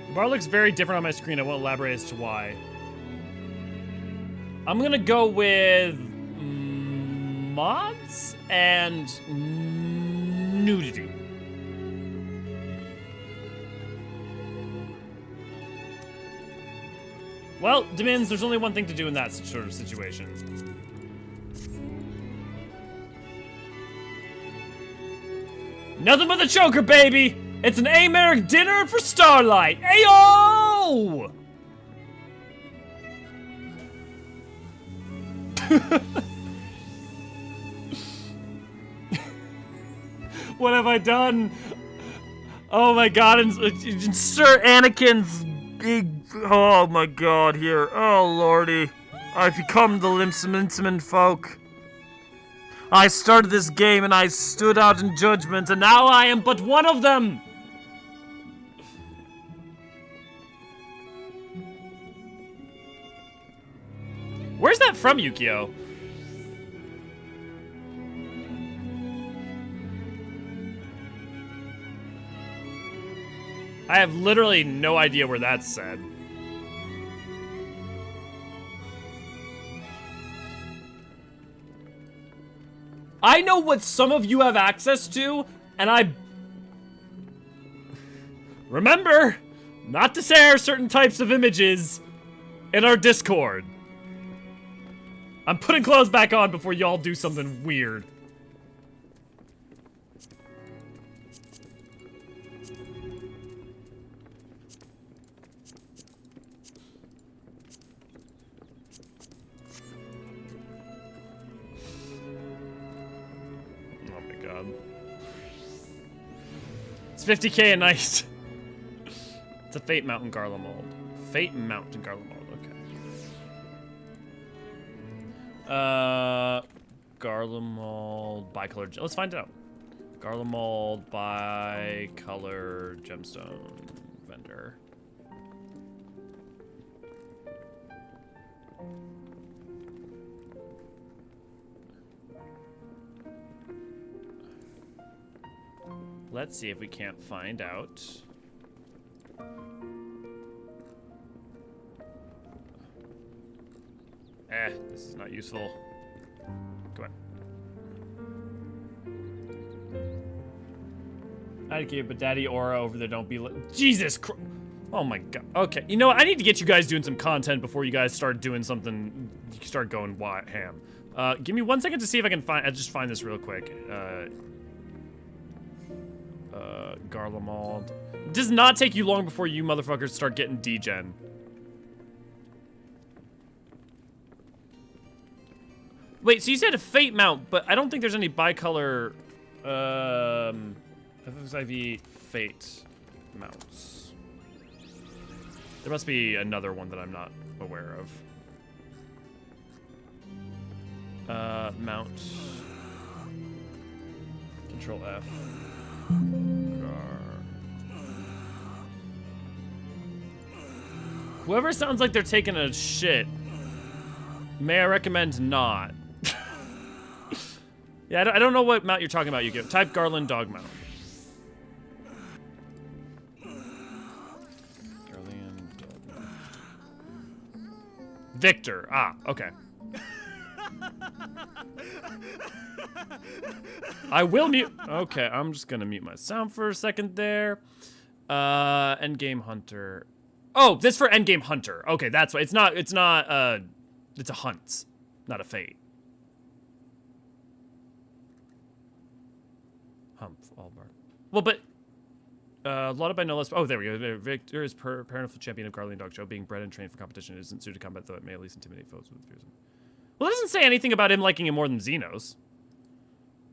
The bar looks very different on my screen. I won't elaborate as to why. I'm gonna go with mods and nudity. Well, Demins, there's only one thing to do in that sort of situation. Nothing but the choker, baby! It's an American dinner for Starlight! Ayo! What have I done? Oh my god, insert Anakin's big... Oh my god, here. Oh lordy. I've become the Limsaminsamin folk. I started this game and I stood out in judgment, and now I am but one of them! Where's that from, Yukio? I have literally no idea where that's said. I know what some of you have access to, and I... Remember, not to share certain types of images in our Discord. I'm putting clothes back on before y'all do something weird. Oh my god. It's 50k a night. It's a Fate Mountain Garlemald. Fate Mountain Garlemald. Garlemald bicolor. Let's find out. Garlemald bicolor gemstone vendor. Let's see if we can't find out. This is not useful. Come on. I'd keep a daddy aura over there. Don't be Jesus Christ. Oh my god. Okay. You know what? I need to get you guys doing some content before you guys start doing something. You start going ham. Give me 1 second to see if I can find. I'll just find this real quick. Garlemald. It does not take you long before you motherfuckers start getting degen. Wait, so you said a Fate mount, but I don't think there's any bicolor, FXIV Fate mounts. There must be another one that I'm not aware of. Mount. Control F. Whoever sounds like they're taking a shit, may I recommend not. Yeah, I don't know what mount you're talking about, Yu-Gi-Oh! Type Garland dog mount. Garland dog mount. Victor. Ah, okay. I will mute. Okay, I'm just gonna mute my sound for a second there. Endgame Hunter. Oh, this for Endgame Hunter. Okay, that's why. It's a hunt, not a fate. Humph, Allbar. Well, but lauded by no less. Oh, there we go. Victor is parental champion of Guardian Dog Show, being bred and trained for competition. It isn't suited to combat, though it may at least intimidate foes with fears. Well, it doesn't say anything about him liking it more than Xenos.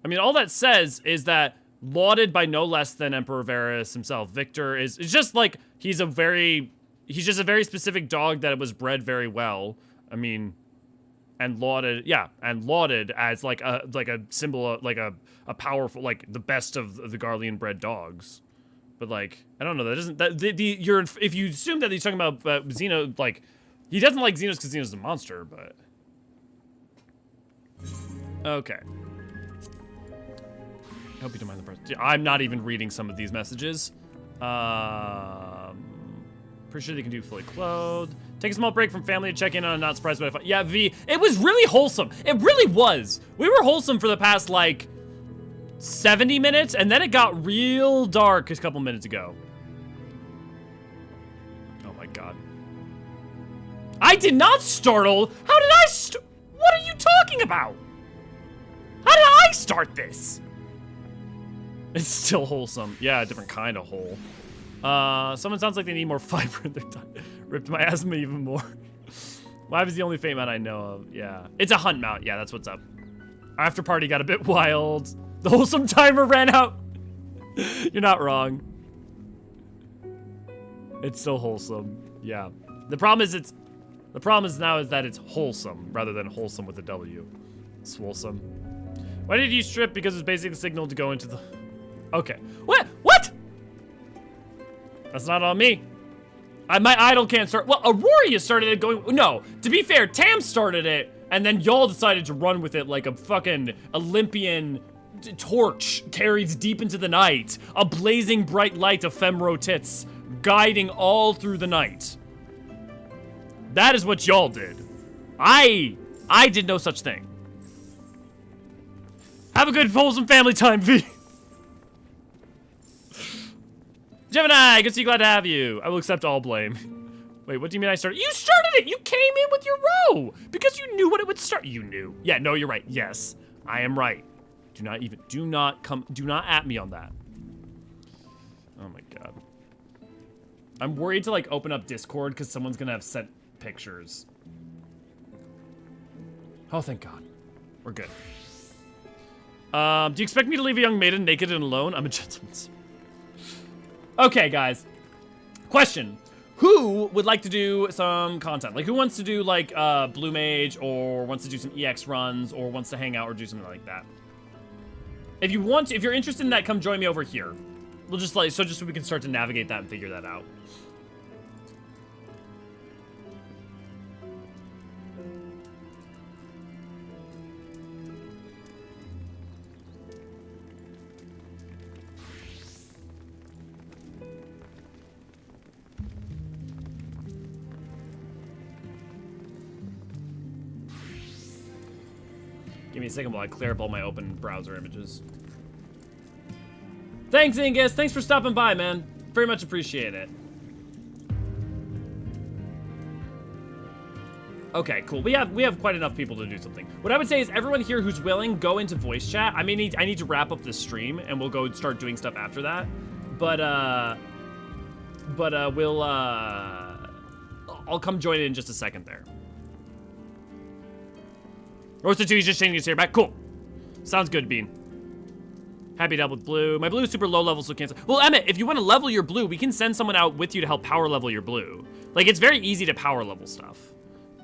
I mean, all that says is that lauded by no less than Emperor Varus himself. Victor is just like he's just a very specific dog that was bred very well. I mean, and lauded, yeah, and lauded as like a symbol of, like a powerful, like the best of the Garlean bred dogs. But like, I don't know, that isn't that if you assume that he's talking about Xeno, like he doesn't like Xenos because Xenos is a monster, but okay. I hope you don't mind the press. I'm not even reading some of these messages. Pretty sure they can do fully clothed. Take a small break from family to check in on a not surprised by a yeah, V. It was really wholesome. It really was. We were wholesome for the past like 70 minutes, and then it got real dark a couple minutes ago. Oh my god. I did not startle. How did I what are you talking about? How did I start this? It's still wholesome. Yeah, a different kind of whole. Someone sounds like they need more fiber in their diet. Ripped my asthma even more. Live is the only fate mount I know of. Yeah. It's a hunt mount. Yeah, that's what's up. After party got a bit wild. The wholesome timer ran out. You're not wrong. It's still wholesome. Yeah. The problem is now is that it's wholesome rather than wholesome with a W. It's wholesome. Why did you strip? Because it's basically a signal to go into the... Okay. What? What? That's not on me. My idol can't start. Well, Auroria started it going. No, to be fair, Tam started it, and then y'all decided to run with it like a fucking Olympian torch carried deep into the night. A blazing bright light of femro tits guiding all through the night. That is what y'all did. I did no such thing. Have a good wholesome family time, V. Gemini, good to see you, glad to have you. I will accept all blame. Wait, what do you mean I started? You started it! You came in with your row! Because you knew what it would start. You knew. Yeah, no, you're right. Yes, I am right. Do not at me on that. Oh my god. I'm worried to like open up Discord because someone's gonna have sent pictures. Oh, thank god. We're good. Do you expect me to leave a young maiden naked and alone? I'm a gentleman. Okay, guys. Question. Who would like to do some content? Like, who wants to do, like, Blue Mage, or wants to do some EX runs, or wants to hang out or do something like that? If you want to, if you're interested in that, come join me over here. We'll just, like, just so we can start to navigate that and figure that out. Give me a second while I clear up all my open browser images. Thanks, Ingus. Thanks for stopping by, man. Very much appreciate it. Okay, cool. We have quite enough people to do something. What I would say is everyone here who's willing, go into voice chat. I need to wrap up this stream, and we'll go start doing stuff after that. But we'll I'll come join in just a second there. Roasted 2, he's just changing his hair back. Cool. Sounds good, Bean. Happy to help with blue. My blue is super low level, so cancel. Well, Emmett, if you want to level your blue, we can send someone out with you to help power level your blue. Like, it's very easy to power level stuff.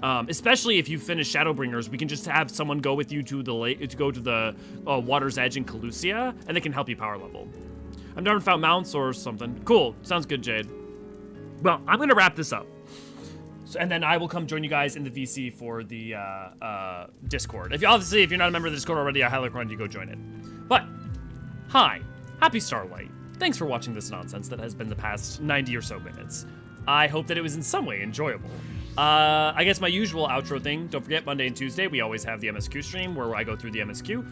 Especially if you finish Shadowbringers, we can just have someone go with you to the Water's Edge in Calusia, and they can help you power level. I've never found mounts or something. Cool. Sounds good, Jade. Well, I'm gonna wrap this up. So, and then I will come join you guys in the VC for the Discord. If you're not a member of the Discord already, I highly recommend you go join it. But, hi, happy Starlight. Thanks for watching this nonsense that has been the past 90 or so minutes. I hope that it was in some way enjoyable. I guess my usual outro thing, don't forget Monday and Tuesday, we always have the MSQ stream where I go through the MSQ.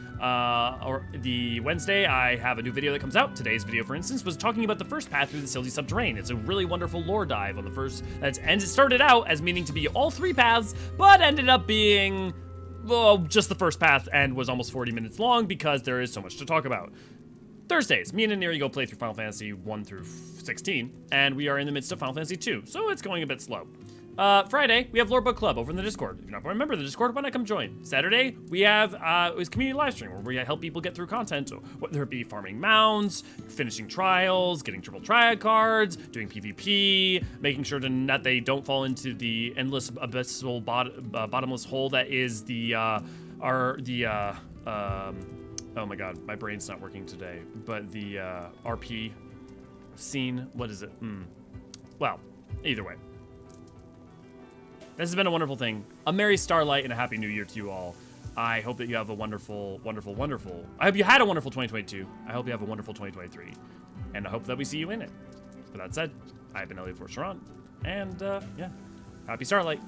Or the Wednesday, I have a new video that comes out. Today's video, for instance, was talking about the first path through the Silty Subterrane. It's a really wonderful lore dive on the first, and it started out as meaning to be all 3 paths, but ended up being, well, just the first path and was almost 40 minutes long because there is so much to talk about. Thursdays, me and Neri go play through Final Fantasy 1 through 16, and we are in the midst of Final Fantasy 2, so it's going a bit slow. Friday, we have Lore Book Club over in the Discord. If you're not a member of the Discord, why not come join? Saturday, we have it was community live stream where we help people get through content, whether it be farming mounds, finishing trials, getting triple triad cards, doing PvP, making sure that they don't fall into the endless abyssal bottomless hole that is oh my god, my brain's not working today, but the RP scene, what is it? Well, either way. This has been a wonderful thing. A merry Starlight and a happy new year to you all. I hope that you have a wonderful, wonderful, wonderful... I hope you had a wonderful 2022. I hope you have a wonderful 2023. And I hope that we see you in it. With that said, I've been Elliot Forcheron, and yeah, happy Starlight.